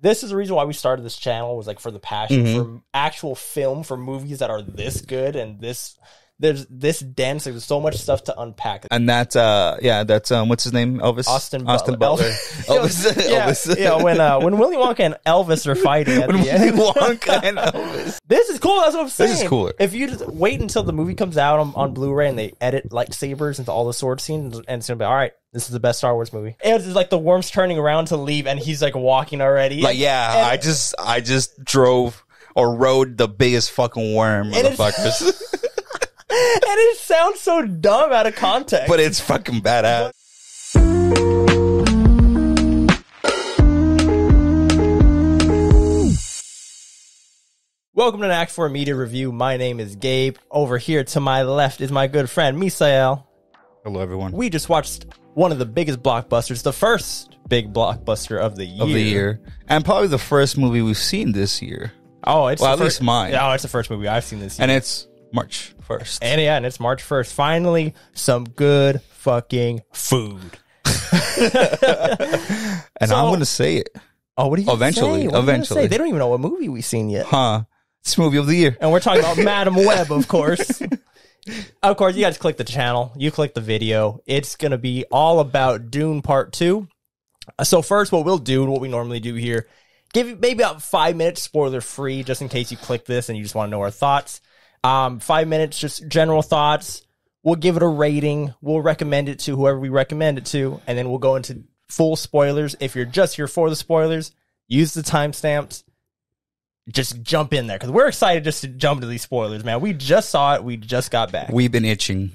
This is the reason why we started this channel, was like for the passion for actual film, for movies that are this good and there's this dense. There's so much stuff to unpack. And that's what's his name? Elvis? Austin Butler. Elvis. Yeah, when Willy Wonka and Elvis are fighting at the end. Willy Wonka and Elvis. This is cool. That's what I'm saying. This is cooler. If you just wait until the movie comes out on Blu-ray and they edit lightsabers into all the sword scenes, and it's gonna be all right. This is the best Star Wars movie. And it's like the worm's turning around to leave, and he's like walking already. Like, yeah, I just drove or rode the biggest fucking worm, motherfuckers. And it sounds so dumb out of context, but it's fucking badass. Welcome to an Act 4 Media Review. My name is Gabe. Over here to my left is my good friend, Misael. Hello, everyone. We just watched one of the biggest blockbusters, the first big blockbuster of the year. And probably the first movie we've seen this year. Oh, it's at least mine. Oh, it's the first movie I've seen this year. And it's March 1st. And it's March 1st. Finally, some good fucking food. And I'm going to say it. Oh, what are you Eventually. say? They don't even know what movie we've seen yet. Huh. It's movie of the year. And we're talking about Madam Web, of course. Of course, you guys click the channel. You click the video. It's going to be all about Dune Part 2. So first, what we'll do, what we normally do here, give you maybe about 5 minutes spoiler-free, just in case you click this and you just want to know our thoughts. 5 minutes, just general thoughts. We'll give it a rating. We'll recommend it to whoever we recommend it to. And then we'll go into full spoilers. If you're just here for the spoilers, use the timestamps. Just jump in there, because we're excited just to jump into these spoilers, man. We just saw it. We just got back. We've been itching.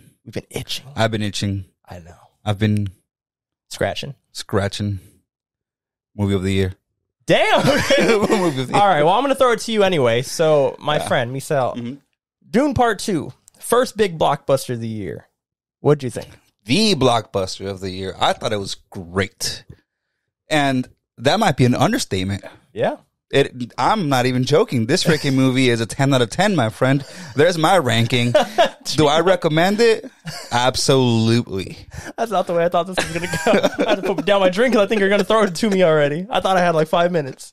I've been itching. I know. I've been scratching. Movie of the year. Damn. Movie of the year. All right. Well, I'm going to throw it to you anyway. So, my friend, Misael, Dune Part 2, first big blockbuster of the year. What'd you think? The blockbuster of the year. I thought it was great. And that might be an understatement. Yeah. I'm not even joking. This freaking movie is a 10 out of 10, my friend. There's my ranking. Do I recommend it? Absolutely. That's not the way I thought this was going to go. I had to put down my drink because I think you're going to throw it to me already. I thought I had like 5 minutes.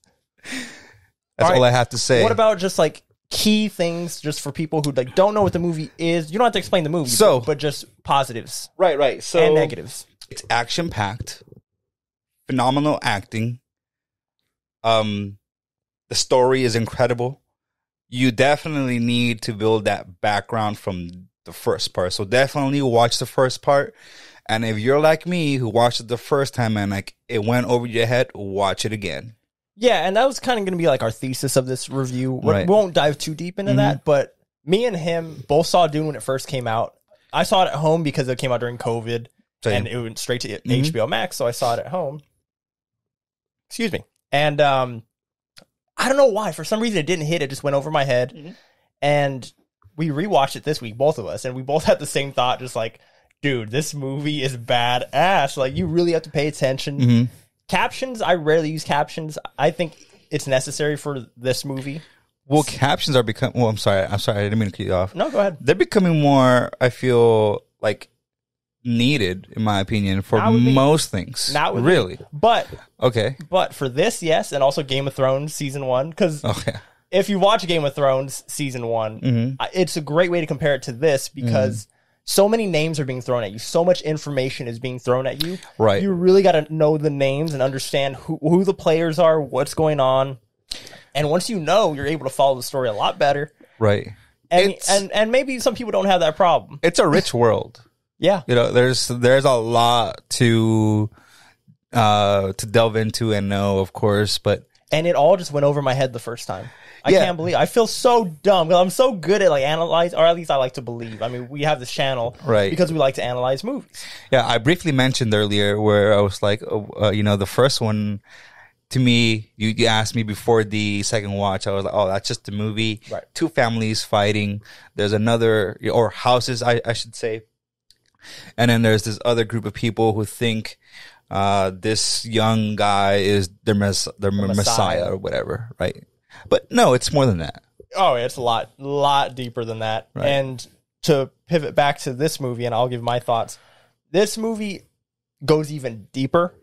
That's all I have to say. What about just like key things just for people who like don't know what the movie is? You don't have to explain the movie, but just positives. Right. So and negatives. It's action-packed. Phenomenal acting. The story is incredible. You definitely need to build that background from the first part. So definitely watch the first part. And if you're like me, who watched it the first time and like it went over your head, watch it again. Yeah, and that was kind of going to be like our thesis of this review. Right. We won't dive too deep into that, but me and him both saw Dune when it first came out. I saw it at home because it came out during COVID, and it went straight to HBO Max, so I saw it at home. Excuse me. And I don't know why. For some reason, it didn't hit. It just went over my head. And we rewatched it this week, both of us. And we both had the same thought, just like, dude, this movie is badass. Like, you really have to pay attention. Captions, I rarely use captions. I think it's necessary for this movie. Well, captions are becoming... Well, I'm sorry. I didn't mean to cut you off. No, go ahead. They're becoming more, I feel, like... needed, in my opinion, for most things. Not really. But okay. But for this, yes, and also Game of Thrones season 1, because if you watch Game of Thrones season 1, it's a great way to compare it to this, because so many names are being thrown at you. So much information is being thrown at you. Right. You really got to know the names and understand who the players are, what's going on. And once you know, you're able to follow the story a lot better. Right. And maybe some people don't have that problem. It's a rich world. Yeah, you know, there's a lot to delve into and know, of course, and it all just went over my head the first time. I can't believe. I feel so dumb. I'm so good at like analyze, or at least I like to believe. I mean, we have this channel because we like to analyze movies. Yeah, I briefly mentioned earlier where I was like, the first one. To me, you asked me before the second watch, I was like, oh, that's just a movie. Right. Two families fighting. There's another, or houses, I should say. And then there's this other group of people who think this young guy is their messiah or whatever, right? But no, it's more than that. Oh, it's a lot deeper than that. Right. And to pivot back to this movie, and I'll give my thoughts, this movie goes even deeper.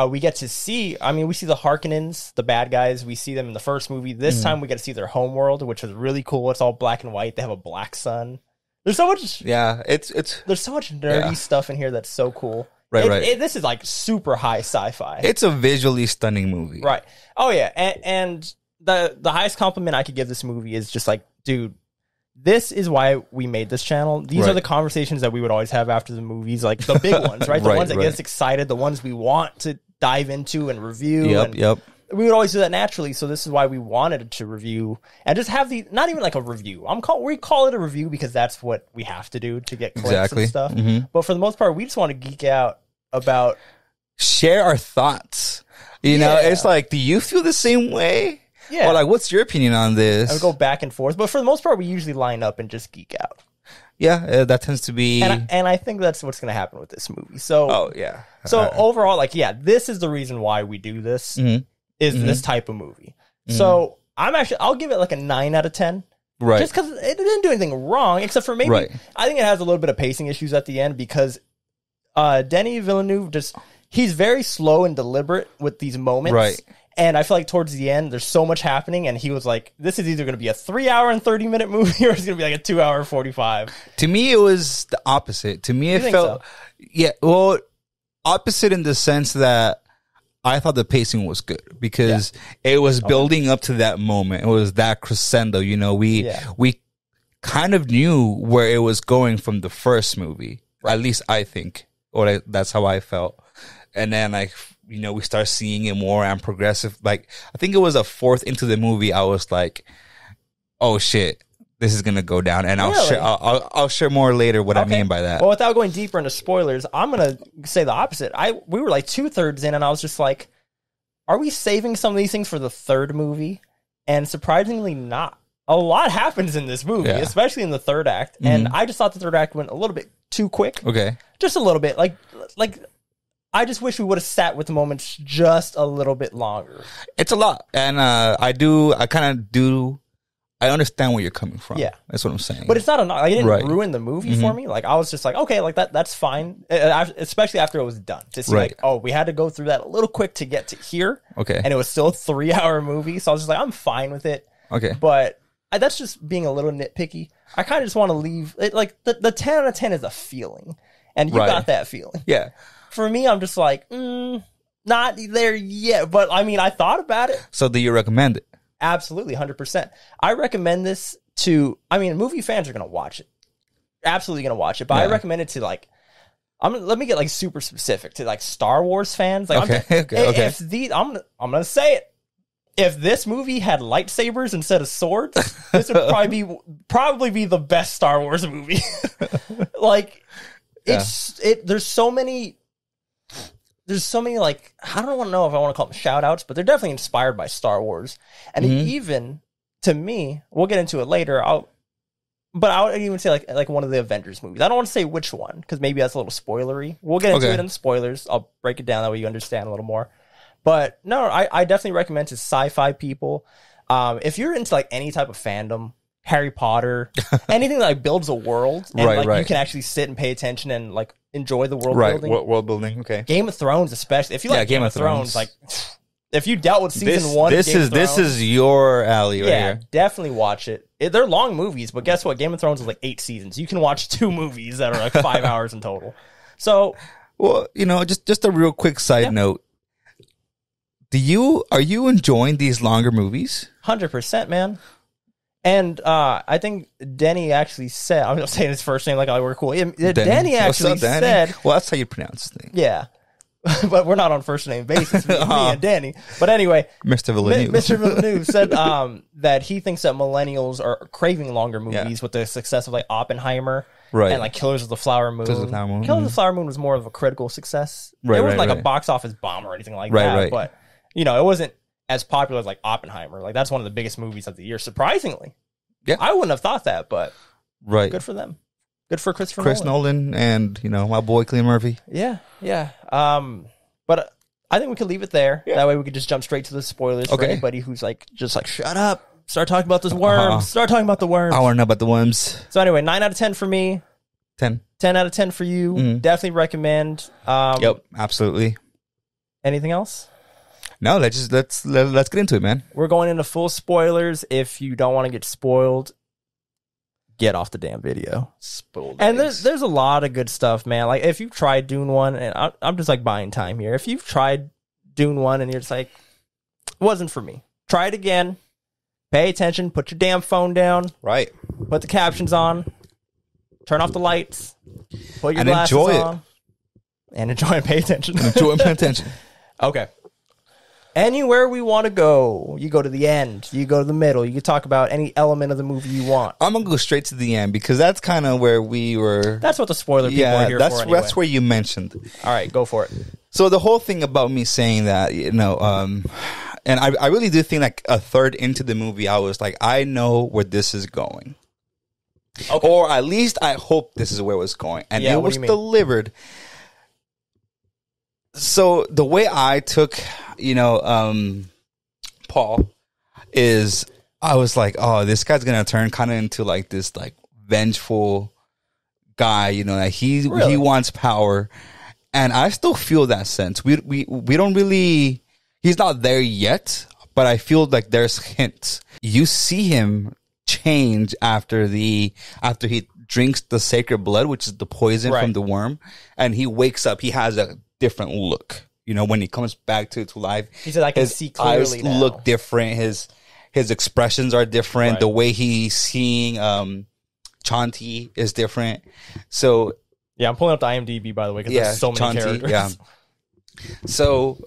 we get to see, we see the Harkonnens, the bad guys. We see them in the first movie. This time we get to see their homeworld, which is really cool. It's all black and white. They have a black sun. There's so much. Yeah, there's so much nerdy stuff in here that's so cool. Right. This is like super high sci-fi. It's a visually stunning movie. Right. Oh yeah, and the highest compliment I could give this movie is just like, dude, this is why we made this channel. These are the conversations that we would always have after the movies, like the big ones, right? The ones that get us excited, the ones we want to dive into and review. Yep. We would always do that naturally, so this is why we wanted to review and just have not even like a review. We call it a review because that's what we have to do to get clicks and stuff. But for the most part, we just want to geek out about, share our thoughts. You know, it's like, do you feel the same way? Yeah. Or like, what's your opinion on this? I would go back and forth, but for the most part, we usually line up and just geek out. Yeah, that tends to be, and I think that's what's going to happen with this movie. So, So overall, like, this is the reason why we do this. Is this type of movie. So I'll give it like a 9 out of 10. Right. Just because it didn't do anything wrong, except for maybe, I think it has a little bit of pacing issues at the end because Denis Villeneuve he's very slow and deliberate with these moments. Right. And I feel like towards the end, there's so much happening, and he was like, this is either going to be a 3-hour and 30-minute movie or it's going to be like a 2-hour 45. To me, it was the opposite. To me, it felt, opposite in the sense that I thought the pacing was good because it was building up to that moment. It was that crescendo. You know, we kind of knew where it was going from the first movie. Right. At least I think, or that's how I felt. And then we start seeing it more and progressive. Like, I think it was a fourth into the movie. I was like, oh shit, this is going to go down. And I'll share more later what I mean by that. Well, without going deeper into spoilers, I'm going to say the opposite. We were like 2/3 in and I was just like, are we saving some of these things for the third movie? And surprisingly not. A lot happens in this movie, especially in the third act. And I just thought the third act went a little bit too quick. Okay. Just a little bit. Like I just wish we would have sat with the moments just a little bit longer. It's a lot. And I understand where you're coming from. Yeah. That's what I'm saying. But it's not it didn't ruin the movie for me. Like, I was just like, okay, like that's fine. Especially after it was done. To see like, oh, we had to go through that a little quick to get to here. Okay. And it was still a 3-hour movie. So I was just like, I'm fine with it. Okay. But that's just being a little nitpicky. I kind of just want to leave it like the 10 out of 10 is a feeling. And you got that feeling. Yeah. For me, I'm just like, not there yet. But I mean, I thought about it. So do you recommend it? Absolutely, 100%. I recommend this to, movie fans are going to watch it. Absolutely going to watch it. But I recommend it to like, let me get like super specific to like Star Wars fans. Like, okay. I'm going to say it. If this movie had lightsabers instead of swords, this would probably be the best Star Wars movie. Like, there's so many like, I don't want to know if I want to call them shout outs, but they're definitely inspired by Star Wars. And even to me, we'll get into it later. I would even say like one of the Avengers movies. I don't want to say which one because maybe that's a little spoilery. We'll get into it in the spoilers. I'll break it down that way you understand a little more. But no, I definitely recommend to sci-fi people. If you're into like any type of fandom, Harry Potter, anything that like builds a world and you can actually sit and pay attention and like enjoy the world building. World building, okay. Game of Thrones, especially. If you like Game of Thrones, like if you dealt with season 1, this is your alley right here. Definitely watch it. They're long movies, but guess what? Game of Thrones is like 8 seasons. You can watch 2 movies that are like 5 hours in total. So, well, just a real quick side note. Are you enjoying these longer movies? 100%, man. And I think Denny actually said, I'm not saying his first name like we're cool. Denny actually said, well, that's how you pronounce the thing. Yeah. But we're not on first name basis, me and Danny. But anyway, Mr. Villeneuve. Mr. Villeneuve said that he thinks that millennials are craving longer movies with the success of like Oppenheimer and like Killers of the Flower Moon. Killers of the Flower Moon was more of a critical success. It wasn't like a box office bomb or anything like that. But it wasn't as popular as like Oppenheimer. Like that's one of the biggest movies of the year, surprisingly. Yeah, I wouldn't have thought that, but good for them. Good for Chris Nolan and my boy Cillian Murphy. Yeah. But I think we could leave it there. Yeah. That way we could just jump straight to the spoilers for anybody who's like just like shut up, start talking about this worm, start talking about the worms. I want to know about the worms. So anyway, 9 out of 10 for me. 10 out of 10 for you. Definitely recommend. Yep, absolutely. Anything else? No, let's get into it, man. We're going into full spoilers. If you don't want to get spoiled, get off the damn video. And there's a lot of good stuff, man. Like, if you've tried Dune 1, and I'm just like buying time here. If you've tried Dune 1 and you're just like, it wasn't for me, try it again. Pay attention. Put your damn phone down. Right. Put the captions on. Turn off the lights. Put your glasses enjoy it. on. And enjoy and pay attention. Enjoy and pay attention. Okay. Anywhere we want to go, you go to the end, you go to the middle, you can talk about any element of the movie you want. I'm gonna go straight to the end because that's kind of where we were. That's what the spoiler people are here for anyway. That's where you mentioned. All right, go for it. So the whole thing about me saying that, and I really do think like a third into the movie, I was like, I know where this is going. Okay. Or at least I hope this is where it was going. And it was delivered. So the way I took, Paul, is I was like, oh, this guy's going to turn kind of into like this like vengeful guy, that he wants power. And I still feel that sense. We don't really, he's not there yet, but I feel like there's hints. You see him change after he drinks the sacred blood, which is the poison from the worm, and he wakes up. He has a different look. When he comes back to life, he said, "I can see clearly eyes now." Look different. His expressions are different. Right. The way he's seeing Chani is different. So yeah, I'm pulling up the IMDb, by the way, because there's so many characters. Yeah. So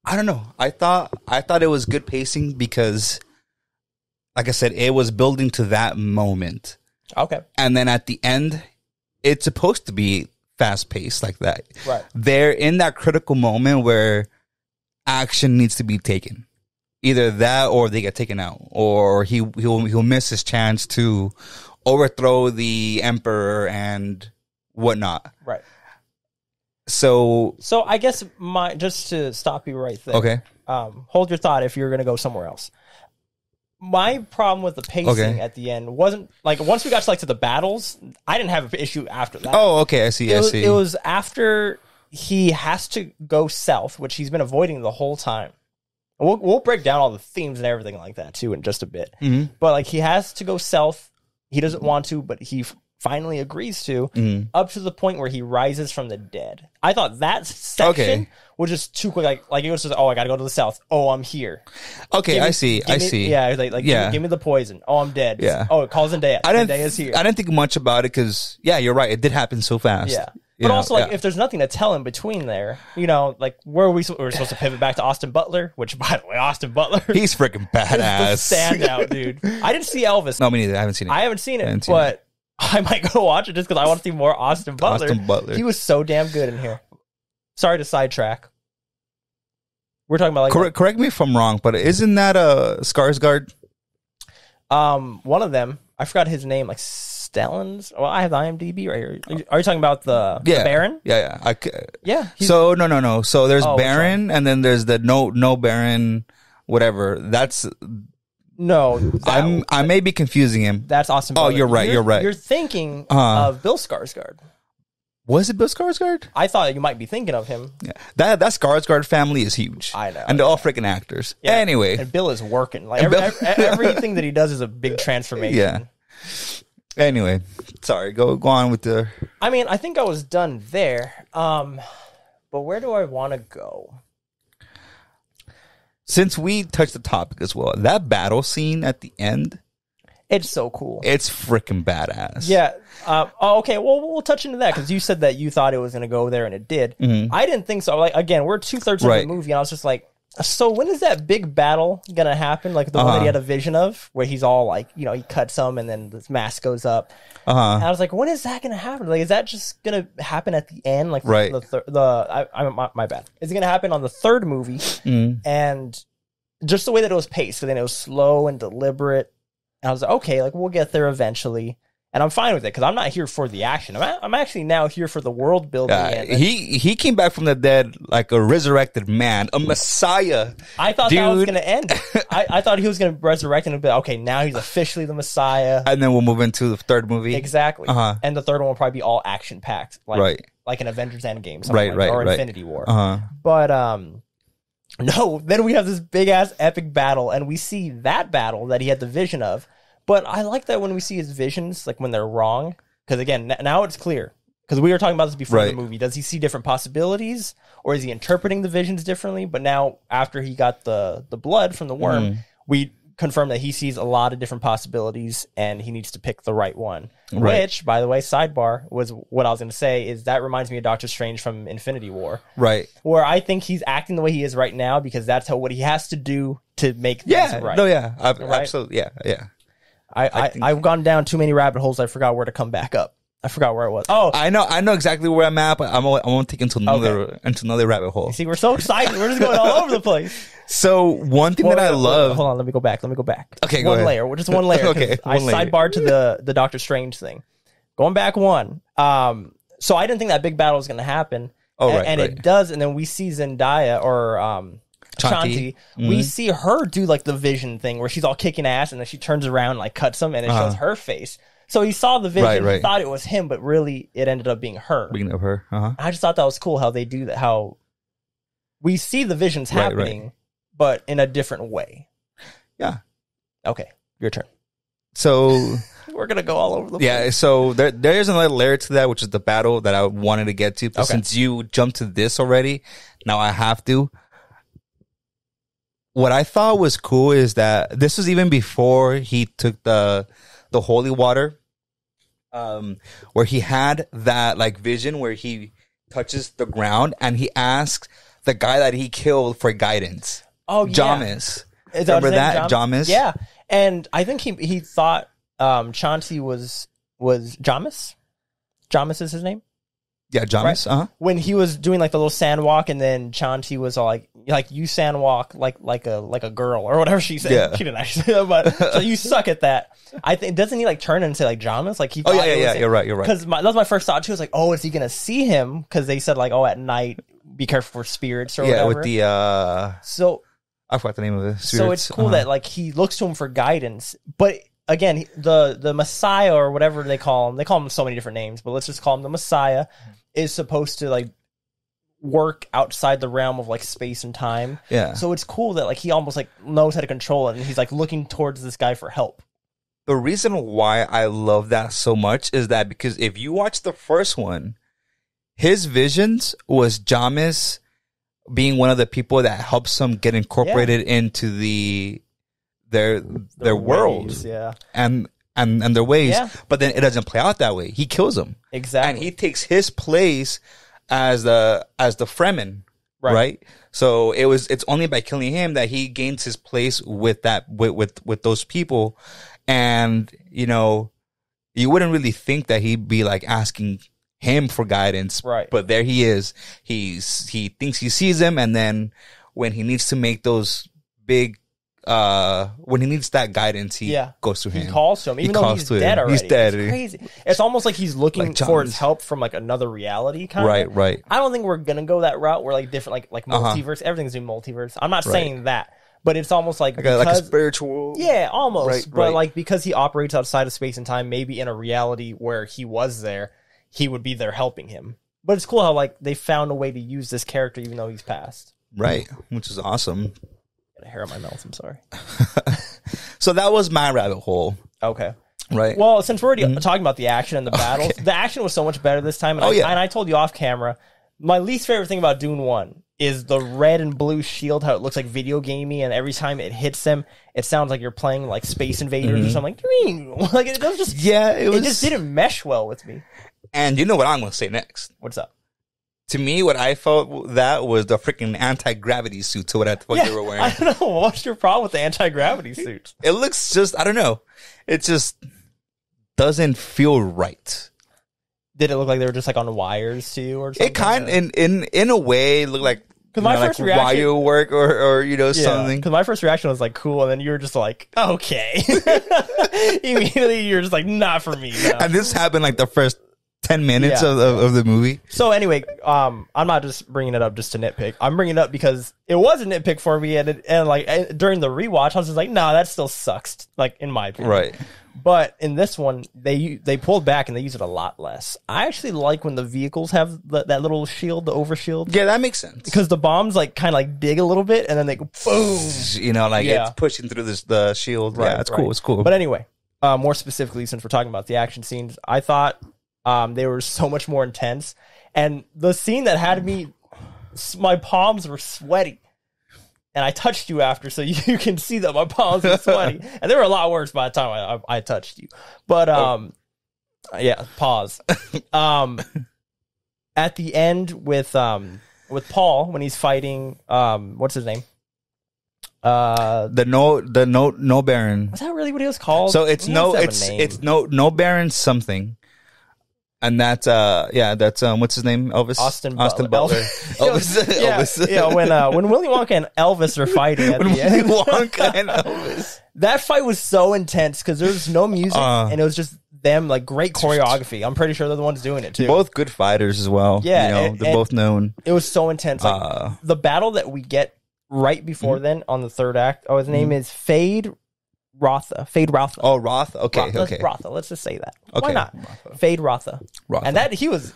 I don't know. I thought it was good pacing because, like I said, it was building to that moment. Okay. And then at the end, it's supposed to be fast paced like that. Right. They're in that critical moment where action needs to be taken. Either that or they get taken out, or he'll miss his chance to overthrow the emperor and whatnot. Right. So I guess just to stop you right there. Okay. Hold your thought if you're going to go somewhere else. My problem with the pacing at the end wasn't like once we got to the battles, I didn't have an issue after that. Oh, okay, I see. It was after he has to go south, which he's been avoiding the whole time. We'll break down all the themes and everything like that too in just a bit. Mm-hmm. But he has to go south. He doesn't want to, but he finally agrees to, up to the point where he rises from the dead. I thought that section was just too quick. Like it was just, I got to go to the south. Oh, I'm here. Okay, I see. Yeah, give me the poison. Oh, I'm dead. Yeah. Oh, it calls Zendaya. Zendaya's here. I didn't think much about it because, yeah, you're right. It did happen so fast. Yeah. But also, if there's nothing to tell in between there, where we're supposed to pivot back to Austin Butler, which, by the way, Austin Butler, he's freaking badass. Is the standout, dude. I didn't see Elvis. No, me neither. I haven't seen it. But I might go watch it just because I want to see more Austin Butler. He was so damn good in here. Sorry to sidetrack. We're talking about correct me if I'm wrong, but isn't that a Skarsgård? One of them. I forgot his name. Stellans. Well, I have the IMDb right here. Are you talking about the Baron? Yeah. Yeah. So no. So there's Baron, and then there's the no Baron, whatever. That's no. I may be confusing him. That's Austin Butler. Oh, you're right. You're thinking of Bill Skarsgård. Was it Bill Skarsgård? I thought you might be thinking of him. Yeah. That Skarsgård family is huge. I know. And they're all freaking actors. Yeah. Anyway. And Bill is working. Everything that he does is a big transformation. Yeah. Anyway. Sorry. Go on with the... I think I was done there. But where do I want to go? Since we touched the topic as well, that battle scene at the end... It's so cool. It's freaking badass. Yeah. Okay. Well, we'll touch into that because you said that you thought it was going to go there and it did. Mm-hmm. I didn't think so. Again, we're 2/3 of the movie, and I was just like, so when is that big battle going to happen? Like the one that he had a vision of, where he's all he cuts him and then this mask goes up. And I was like, when is that going to happen? Is that just going to happen at the end? My bad. Is it going to happen on the third movie? Mm. And just the way that it was paced, so then it was slow and deliberate. And I was like, okay, we'll get there eventually. And I'm fine with it because I'm not here for the action. I'm actually now here for the world building. He came back from the dead like a resurrected man, a messiah. I thought that was going to end. I thought he was going to resurrect and be like, okay, now he's officially the messiah. And then we'll move into the third movie. Exactly. And the third one will probably be all action packed. Right. like an Avengers Endgame, something right, or right. Infinity War. But no, then we have this big ass epic battle, and we see that battle that he had the vision of. But I like that when we see his visions, like when they're wrong, because again, now it's clear. Because we were talking about this before the movie. Does he see different possibilities, or is he interpreting the visions differently? But now, after he got the blood from the worm, we confirm that he sees a lot of different possibilities, and he needs to pick the right one. Right. Which, by the way, sidebar, was what I was going to say, is that reminds me of Doctor Strange from Infinity War. Right. Where I think he's acting the way he is right now because that's what he has to do to make things right. No, yeah. Right? Absolutely. Yeah. I've gone down too many rabbit holes, I forgot where to come back up. I forgot where it was. Oh, I know exactly where I'm at, but I won't take into another rabbit hole. See, we're so excited. We're just going all over the place. So one thing that I love. Hold on, let me go back. Okay, go ahead. Layer. Just one layer. Okay, I sidebarred to the Doctor Strange thing. Going back one. So I didn't think that big battle was going to happen. And it does. And then we see Zendaya or Chani. We see her do like the vision thing where she's all kicking ass, and then she turns around and like cuts him, and it shows her face. So he saw the vision, he thought it was him, but really it ended up being her. I just thought that was cool how they do that, how we see the visions happening, but in a different way. Yeah. Okay, your turn. So we're going to go all over the place. Yeah, so there is another layer to that, which is the battle that I wanted to get to. But since you jumped to this already, now I have to. What I thought was cool is that this was even before he took the holy water, where he had that like vision where he touches the ground and he asks the guy that he killed for guidance. Oh, Jamis. Yeah. Remember that? Jamis? Yeah. And I think he thought Chauncey was Jamis? Jamis is his name? Yeah, Jamis. Right? When he was doing like the little sand walk, and then Chauncey was all like you sand walk like a girl or whatever she said. Yeah. She didn't actually say that, but so you suck at that. I think doesn't he like turn and say like Jamis? Like he. Yeah. You're right. Because that was my first thought too. I was like, oh, is he gonna see him? Because they said like, oh, at night, be careful for spirits or whatever. Yeah, with the So I forgot the name of it. Spirits. So it's cool that like he looks to him for guidance, but. Again, the Messiah or whatever they call him so many different names, but let's just call him the Messiah, is supposed to like work outside the realm of like space and time. Yeah. So it's cool that like he almost like knows how to control it, and he's like looking towards this guy for help. The reason why I love that so much is that because if you watch the first one, his visions was Jamis being one of the people that helps him get incorporated into their world, ways, and their ways, but then it doesn't play out that way. He kills them exactly, and he takes his place as the Fremen, right? So it's only by killing him that he gains his place with those people, and you wouldn't really think that he'd be like asking him for guidance, right? But there he is. He thinks he sees him, and then when he needs to make those big. When he needs that guidance, he goes to him. He calls to him, even though he's dead already. He's dead. It's crazy. It's almost like he's looking for his help from like another reality, kind of. Right. I don't think we're gonna go that route. We're like different, like multiverse. Everything's in multiverse. I'm not saying that, but it's almost like like a spiritual. Yeah, almost. But like because he operates outside of space and time, maybe in a reality where he was there, he would be there helping him. But it's cool how like they found a way to use this character even though he's passed. Right, which is awesome. Got a hair on my mouth. I'm sorry. So that was my rabbit hole. Okay. Right. Well, since we're already talking about the action and the battles, the action was so much better this time. And I told you off camera, my least favorite thing about Dune 1 is the red and blue shield, how it looks like video gamey, and every time it hits them, it sounds like you're playing like Space Invaders or something. Like it does just it just didn't mesh well with me. And you know what I'm going to say next? What's up? To me, what I felt that was the freaking anti-gravity suits or whatever they were wearing. I don't know. What's your problem with the anti-gravity suits? It looks just, I don't know. It just doesn't feel right. Did it look like they were just like on wires to you or something? It kind of, in a way, looked like, my first reaction, wire work or something. Because my first reaction was like, cool. And then you were just like, okay. Immediately, you're just like, not for me. No. And this happened like the first 10 minutes Yeah. of the movie. So anyway, I'm not just bringing it up just to nitpick. I'm bringing it up because it was a nitpick for me, and during the rewatch, I was just like, nah, that still sucks. Like in my opinion, Right. But in this one, they pulled back and they use it a lot less. I actually like when the vehicles have that little shield, the overshield. Yeah, that makes sense. Because the bombs like kind of like dig a little bit and then they go boom. You know, like Yeah. it's pushing through the shield. Right, Yeah, it's right. cool. It's cool. But anyway, more specifically, since we're talking about the action scenes, I thought they were so much more intense. And the scene that had me, my palms were sweaty. And I touched you after, so you can see that my palms were sweaty. And they were a lot worse by the time I touched you. But, yeah, pause. At the end with Paul, when he's fighting, what's his name? the no Baron. Was that really what he was called? So it's He no must have a name. it's no Baron something. And that's what's his name? Elvis? Austin Butler. Elvis. Yeah, Elvis. yeah. When Willy Wonka and Elvis are fighting at When the end, Willy Wonka and Elvis. that fight was so intense because there was no music and it was just them, like great choreography. I'm pretty sure they're the ones doing it too. Both good fighters as well. Yeah, you know, they're both known. It was so intense. Like, the battle that we get right before then on the third act. Oh, his name is Fade Rotha. Oh, Roth. Okay, okay. Rotha. Let's just say that. Okay. Why not? Rotha. Fade Rotha. And that he was.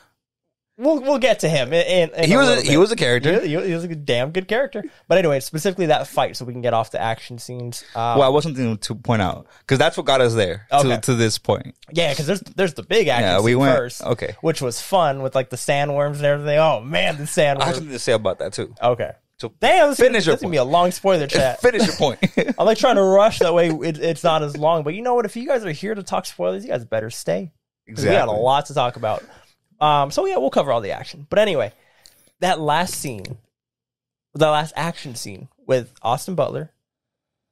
We'll get to him. He was a character. He was a damn good character. But anyway, specifically that fight, so we can get off the action scenes. Well, I was something to point out because that's what got us there to this point. Yeah, because there's the big action scene first, okay, which was fun with like the sandworms and everything. Oh man, the sandworms. I have something to say about that too. Okay. So damn, this is gonna be a long spoiler chat. Finish your point. I'm like trying to rush that way it's not as long. But you know what? If you guys are here to talk spoilers, you guys better stay. Exactly. We got a lot to talk about. So yeah, we'll cover all the action. But anyway, that last scene, the last action scene with Austin Butler,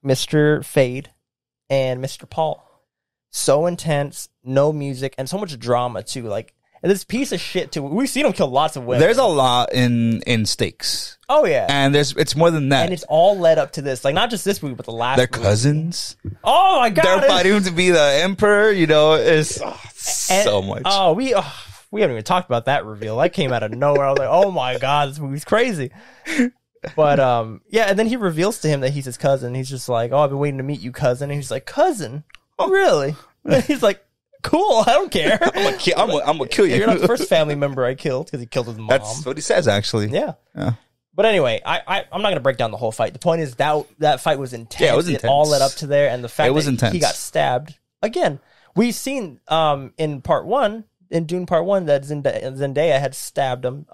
Mr. Fade, and Mr. Paul. So intense, no music, and so much drama too. Like, and this piece of shit too. We've seen him kill lots of women. There's a lot in stakes. Oh yeah, and it's more than that. And it's all led up to this. Like not just this movie, but the last. They're movie. cousins. Oh my god, they're fighting to be the emperor. You know, it's so much. Oh, we haven't even talked about that reveal. That came out of nowhere. I was like, oh my god, this movie's crazy. But yeah, and then he reveals to him that he's his cousin. He's just like, oh, I've been waiting to meet you, cousin. And he's like, cousin? Oh, really? And he's like, cool, I don't care. I'm gonna kill you. You're not the first family member I killed because he killed his mom. That's what he says, actually. Yeah. But anyway, I'm not going to break down the whole fight. The point is that fight was intense. Yeah, it was intense. It all led up to there, and the fact that intense. He got stabbed. Again, we've seen in part one, in Dune part one, that Zendaya had stabbed him.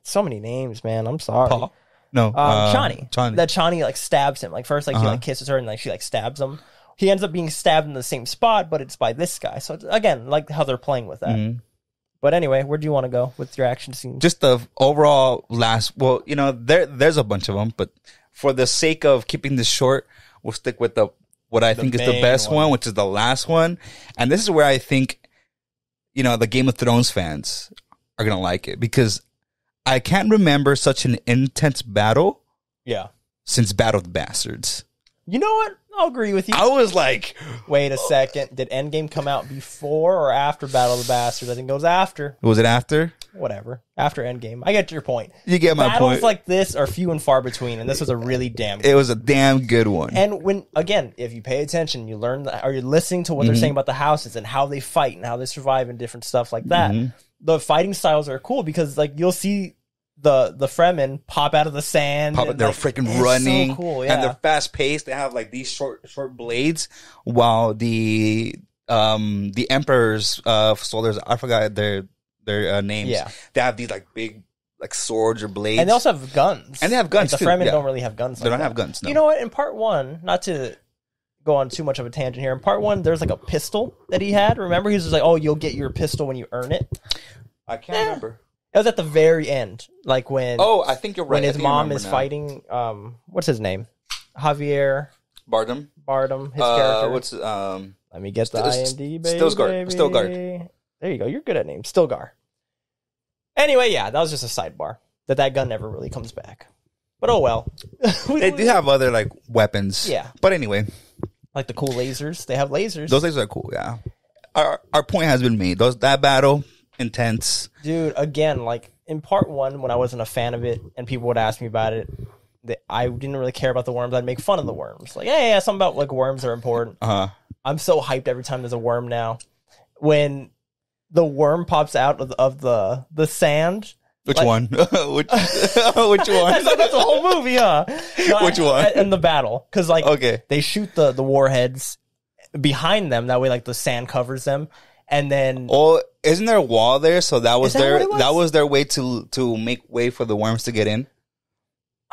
So many names, man. I'm sorry. Paul? No. Chani. Chani. That Chani like stabs him. Like first, like he like kisses her, and like she like stabs him. He ends up being stabbed in the same spot, but it's by this guy. So again, like how they're playing with that. Mm-hmm. But anyway, where do you want to go with your action scenes? Just the overall last. Well, you know, there's a bunch of them, but for the sake of keeping this short, we'll stick with what I think is the best one, which is the last one. And this is where I think, you know, the Game of Thrones fans are gonna like it because I can't remember such an intense battle. Yeah. Since Battle of the Bastards. You know what? I'll agree with you. I was like, wait a second. Did Endgame come out before or after Battle of the Bastards? I think it goes after. Was it after? Whatever. After Endgame. I get your point. You get my point. Battles like this are few and far between, and this was a really damn good one. It was a damn good one. And when, again, if you pay attention, you learn, or you're listening to what they're saying about the houses and how they fight and how they survive and different stuff like that. The fighting styles are cool because, like, you'll see the Fremen pop out of the sand. They're like, freaking running. So cool, yeah. And they're fast paced. They have like these short blades, while the Emperor's soldiers, I forgot their names. Yeah. They have these like big like swords or blades. And they also have guns. And they have guns like, too. The Fremen don't really have guns. They don't have guns, no. You know what? In part one, not to go on too much of a tangent here, in part one, there's like a pistol that he had. Remember? He was just like, oh, you'll get your pistol when you earn it. I can't remember. It was at the very end, like when. Oh, I think you're right. When his mom is fighting. What's his name? Javier Bardem. His character. What's Let me get the IMDb. Stilgar. There you go. You're good at names. Stilgar. Anyway, yeah, that was just a sidebar. That gun never really comes back. But oh well. They do have other like weapons. Yeah. But anyway, like the cool lasers. They have lasers. Those lasers are cool. Yeah. our point has been made. That battle, intense. Dude, again, like in part 1, when I wasn't a fan of it and people would ask me about it, I didn't really care about the worms. I'd make fun of the worms. Like, yeah, something about like worms are important. I'm so hyped every time there's a worm now. When the worm pops out of the sand. Which one? Which one? That's the whole movie, huh? No, Which one? In the battle. Because, like, they shoot the warheads behind them. That way, like, the sand covers them. And then... Oh, isn't there a wall there? So that was their way to make way for the worms to get in?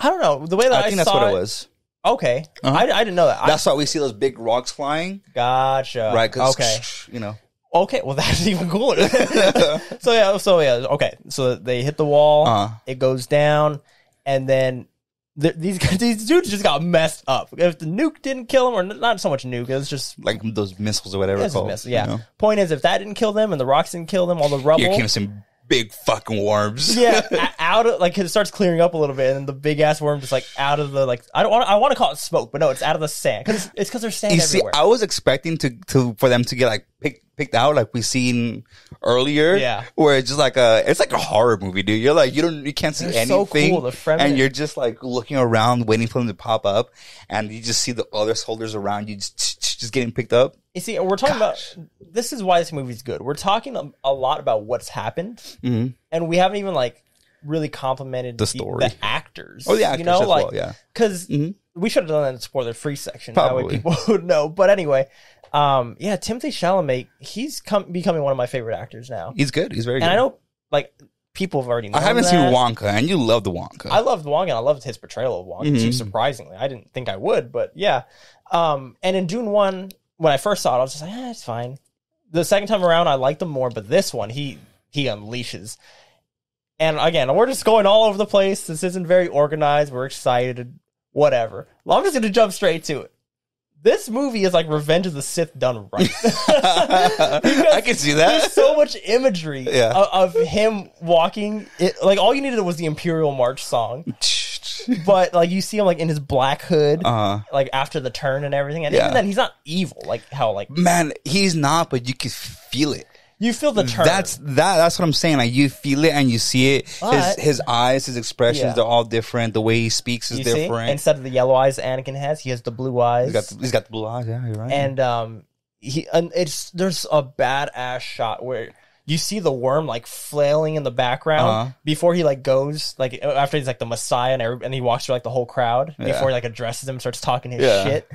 I don't know. The way that I think that's what it was. Okay. I didn't know that. That's why we see those big rocks flying. Gotcha. Right. Okay. You know. Okay. Well, that's even cooler. So yeah. Okay. So they hit the wall. It goes down, and then these dudes just got messed up. If the nuke didn't kill them, or not so much nuke, it was just like those missiles or whatever. Yeah. You know? Point is, if that didn't kill them and the rocks didn't kill them, all the rubble. Here came some big fucking worms. Yeah, out of like it starts clearing up a little bit, and the big ass worm just like out of the like I want to call it smoke, but no, it's out of the sand because there's sand everywhere. See, I was expecting for them to get like picked out like we seen earlier. Yeah, where it's just like it's like a horror movie, dude. You're like you can't see anything, so cool, and you're just like looking around waiting for them to pop up, and you just see the other soldiers around you just getting picked up. You see, we're talking about this is why this movie's good. We're talking a lot about what's happened, and we haven't even like really complimented the story, the actors. Oh, the actors, as like, well, yeah. Because we should have done that in the spoiler-free section. Probably. That way people would know. But anyway, yeah, Timothée Chalamet, he's becoming one of my favorite actors now. He's good. He's very good. And I know, like, people have already known I haven't seen Wonka, and you loved Wonka. I loved Wonka, and I loved his portrayal of Wonka, too, surprisingly. I didn't think I would, but yeah. And in Dune 1, when I first saw it, I was just like, it's fine. The second time around, I liked him more, but this one, he unleashes. And again, we're just going all over the place. This isn't very organized. We're excited. Whatever. Well, I'm just going to jump straight to it. This movie is like Revenge of the Sith done right. I can see that. There's so much imagery of him walking. Like, all you needed was the Imperial March song. But, like, you see him, like, in his black hood, like, after the turn and everything. And even then, he's not evil. Like, how, like... Man, he's not, but you can feel it. You feel the turn. That's what I'm saying. Like, you feel it and you see it. His eyes, his expressions, they're all different. The way he speaks is different. See? Instead of the yellow eyes Anakin has, he has the blue eyes. He's got the blue eyes, yeah, you're right. And there's a badass shot where you see the worm like flailing in the background before he like goes like after he's like the Messiah and he walks through like the whole crowd before he like addresses him, starts talking his shit.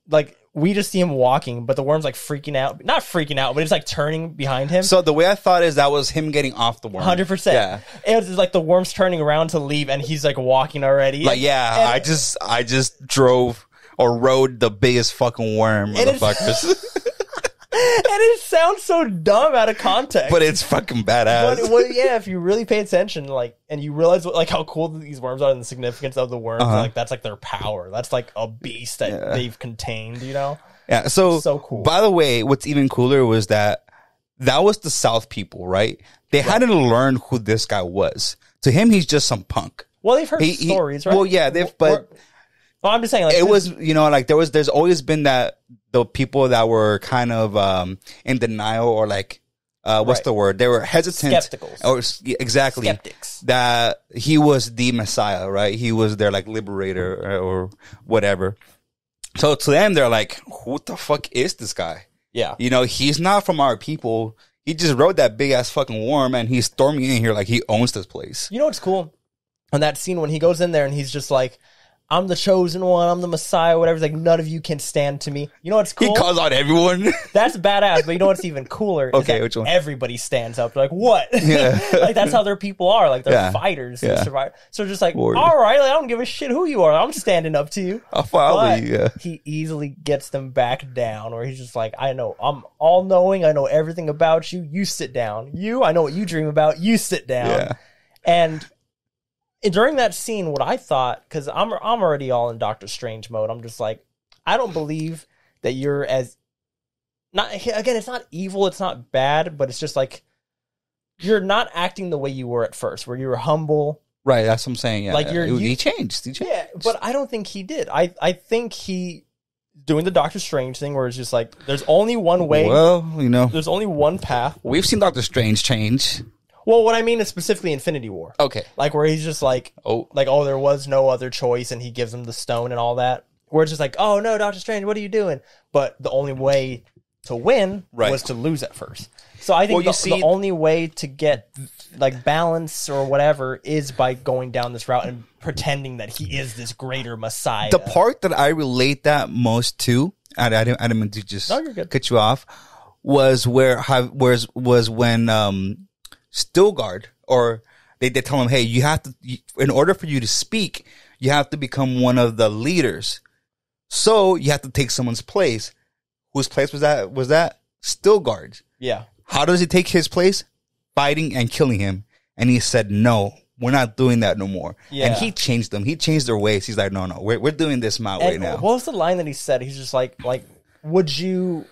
Like we just see him walking, but the worm's like freaking out. Not freaking out, but it's like turning behind him. So the way I thought is that was him getting off the worm. 100%. Yeah. It was like the worm's turning around to leave and he's like walking already. Like, I just drove or rode the biggest fucking worm, motherfuckers. And it sounds so dumb out of context, but it's fucking badass. But yeah, if you really pay attention, like, and you realize like how cool these worms are and the significance of the worms, like that's like their power. That's like a beast that they've contained, you know? Yeah. So cool. By the way, what's even cooler was that was the South people, right? They hadn't learned who this guy was. To him, he's just some punk. Well, they've heard stories, right? Well, yeah, well, I'm just saying, like, it was, you know, like there's always been that the people that were kind of in denial or like what's the word? They were hesitant, skepticals, or exactly skeptics that he was the Messiah, right? He was their like liberator or whatever. So to them, they're like, "Who the fuck is this guy?" Yeah, you know, he's not from our people. He just rode that big ass fucking worm and he's storming in here like he owns this place. You know what's cool? On that scene when he goes in there and he's just like, I'm the chosen one, I'm the Messiah, whatever. It's like, none of you can stand to me. You know what's cool? He calls out everyone. That's badass, but you know what's even cooler? Okay, is that which one? Everybody stands up. They're like, what? Yeah. Like, that's how their people are. Like, they're fighters and survivors. So just like, all right, like, I don't give a shit who you are. I'm standing up to you. I'll follow you, He easily gets them back down, where he's just like, I know, I'm all-knowing. I know everything about you. You sit down. I know what you dream about. You sit down. Yeah. And during that scene, what I thought, because I'm already all in Doctor Strange mode, I'm just like, I don't believe that you're as again, it's not evil, it's not bad, but it's just like you're not acting the way you were at first, where you were humble. Right, that's what I'm saying. Yeah, like he changed. Yeah, but I don't think he did. I think he doing the Doctor Strange thing where it's just like, there's only one way. Well, you know, there's only one path. We've seen Doctor Strange change. Well, what I mean is specifically Infinity War. Okay. Like where he's just like, there was no other choice, and he gives him the stone and all that. Where it's just like, oh no, Doctor Strange, what are you doing? But the only way to win was to lose at first. So I think the only way to get like balance or whatever is by going down this route and pretending that he is this greater Messiah. The part that I relate that most to, I didn't mean to just cut you off, was when Stilgar, or they tell him, hey, you have to, in order for you to speak, you have to become one of the leaders. So you have to take someone's place. Whose place was that? Was that Stilgar? Yeah. How does he take his place? Fighting and killing him. And he said, no, we're not doing that no more. Yeah. And he changed them. He changed their ways. He's like, no, we're doing this my way now. What was the line that he said? He's just like, would you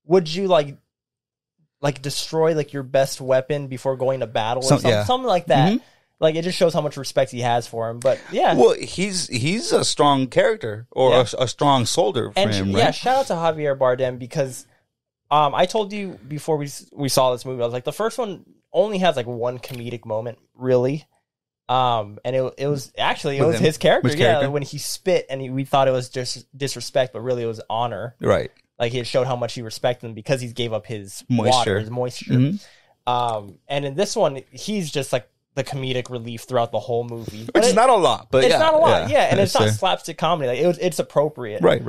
like destroy like your best weapon before going to battle or something like that? Mm-hmm. Like, it just shows how much respect he has for him. But yeah, well, he's a strong character, or a strong soldier for him, right? Yeah, shout out to Javier Bardem, because I told you before we saw this movie, I was like, the first one only has like one comedic moment, really. And it was his character. Yeah, when he spit, and we thought it was just disrespect, but really it was honor. Right. Like, he showed how much he respected him because he gave up his moisture. Mm-hmm. And in this one, he's just like the comedic relief throughout the whole movie. Which is not a lot, but it's not a lot, and it's not slapstick comedy. Like, it's appropriate. Right.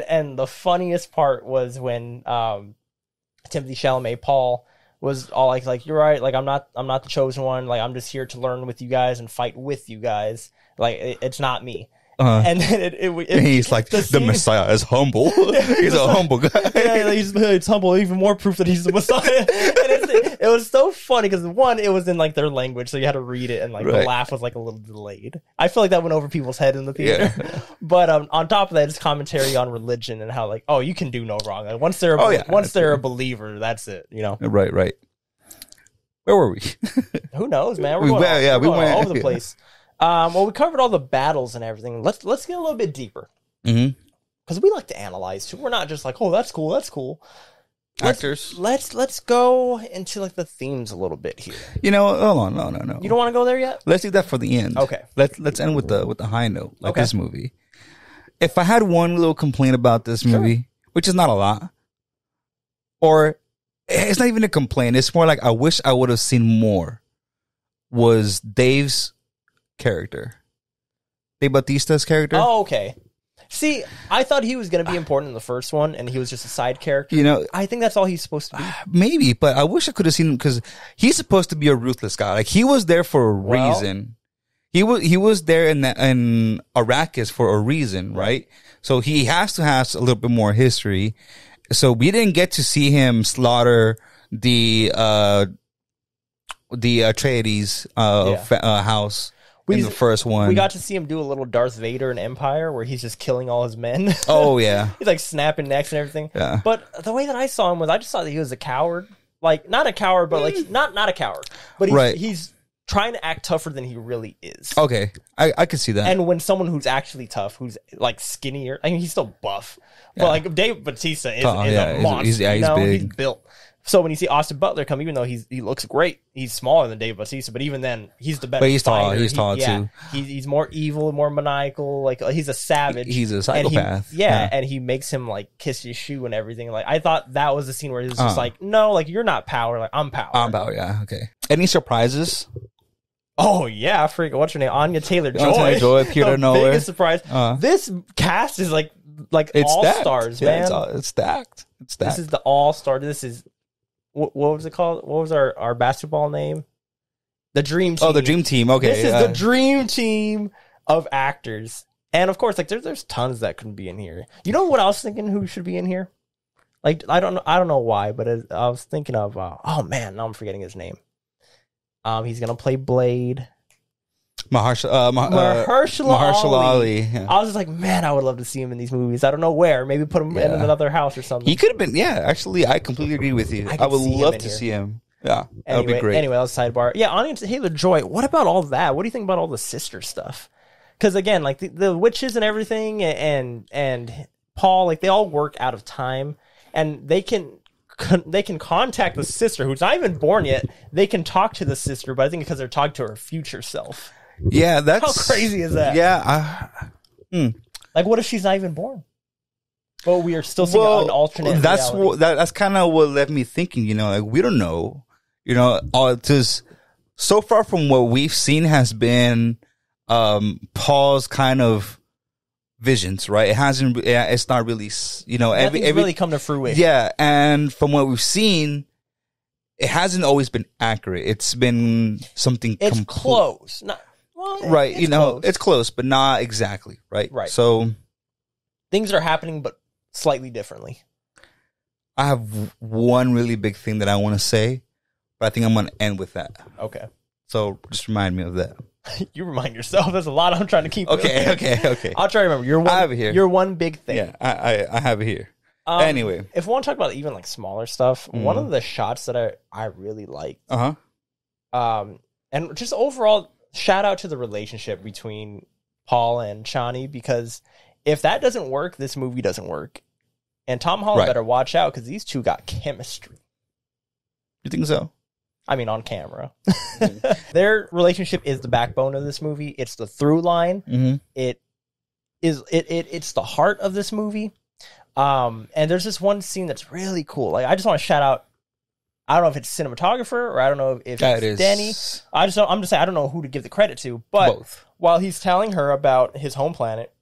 And the funniest part was when Timothy Chalamet, Paul, was all like, you're right, like I'm not the chosen one, like I'm just here to learn with you guys and fight with you guys. Like, it's not me. And then he's like, the Messiah is humble. He's a humble guy. Yeah, it's humble. Even more proof that he's the Messiah. And it was so funny because, one, it was in like their language, so you had to read it, and like the laugh was like a little delayed. I feel like that went over people's head in the theater. Yeah. But on top of that, it's commentary on religion and how, like, oh, you can do no wrong. Like, once they're a believer, that's it. You know. Right. Where were we? Who knows, man? We went all over the place. Well, we covered all the battles and everything. Let's get a little bit deeper. Mm-hmm. Because we like to analyze too. We're not just like, oh, that's cool. Actors. Let's go into like the themes a little bit here. You know, hold on, no. You don't want to go there yet? Let's do that for the end. Okay. Let's end with the high note, like this movie. If I had one little complaint about this movie, which is not a lot, or it's not even a complaint, it's more like I wish I would have seen more, was Dave's character. Dave Bautista's character. Oh, okay. See, I thought he was going to be important in the first one, and he was just a side character. You know, I think that's all he's supposed to be. Maybe, but I wish I could have seen him, because he's supposed to be a ruthless guy. Like, he was there for a reason. He was there in Arrakis for a reason, right? So he has to have a little bit more history. So we didn't get to see him slaughter the Atreides house. In the first one, we got to see him do a little Darth Vader in Empire, where he's just killing all his men. Oh yeah, he's like snapping necks and everything. Yeah. But the way that I saw him was, I just thought that he was a coward. Like, not a coward, but like not a coward. But he's trying to act tougher than he really is. Okay, I can see that. And when someone who's actually tough, who's like skinnier, I mean, he's still buff, but like Dave Bautista is a monster. He's big. He's built. So when you see Austin Butler come, even though he looks great, he's smaller than Dave Bautista, but even then, he's the better. But he's tall. He's tall too. He's more evil, more maniacal. Like, he's a savage. He's a psychopath. And he makes him like kiss his shoe and everything. Like, I thought that was the scene where he was just like, no, like, you're not power. Like, I'm power. I'm power. Yeah. Okay. Any surprises? Oh yeah, what's her name? Anya Taylor-Joy. Appeared out of nowhere. Biggest surprise. This cast is like it's all stars, man. It's stacked. This is the all star. This is. What was it called? What was our basketball name? The Dream Team. Oh, the Dream Team. Okay. This is the Dream Team of actors. And of course, like, there's tons that can be in here. You know what I was thinking who should be in here? Like, I don't know why, but I was thinking of, oh man, now I'm forgetting his name. He's going to play Blade. Mahershala Ali. Yeah. I was just like, man, I would love to see him in these movies. I don't know where. Maybe put him in another house or something. He could have been. Yeah, actually, I completely agree with you. I would love to see him. Yeah, that would be great. Anyway, that's sidebar. Yeah, Anya Taylor-Joy. What about all that? What do you think about all the sister stuff? Because again, like the witches and everything, and Paul, like they all work out of time, and they can contact the sister who's not even born yet. They can talk to the sister, but I think because they're talking to her future self. Yeah, that's how crazy is that? Yeah, like what if she's not even born? But we are still seeing an alternate. That's kind of what left me thinking. Like we don't know. Just so far from what we've seen has been Paul's kind of visions, right? It hasn't. It's not really. Nothing's really come to fruition. Yeah, and from what we've seen, it hasn't always been accurate. It's been something. It's close. Right. It's close. It's close, but not exactly. Right. Right. So things are happening, but slightly differently. I have one really big thing that I want to say, but I think I'm going to end with that. Okay. So just remind me of that. You remind yourself. There's a lot I'm trying to keep. Okay. I'll try to remember. I have it here. Your one big thing. Yeah, I have it here. Anyway. If we want to talk about even like smaller stuff, one of the shots that I really liked. And just overall, shout out to the relationship between Paul and Chani, because if that doesn't work, this movie doesn't work. And Tom Holland better watch out, because these two got chemistry. You think so? I mean, on camera. Their relationship is the backbone of this movie. It's the through line. It's the heart of this movie. And there's this one scene that's really cool. Like, I just want to shout out. I don't know if it's cinematographer or I don't know if it's Danny. I'm just saying I don't know who to give the credit to. But while he's telling her about his home planet,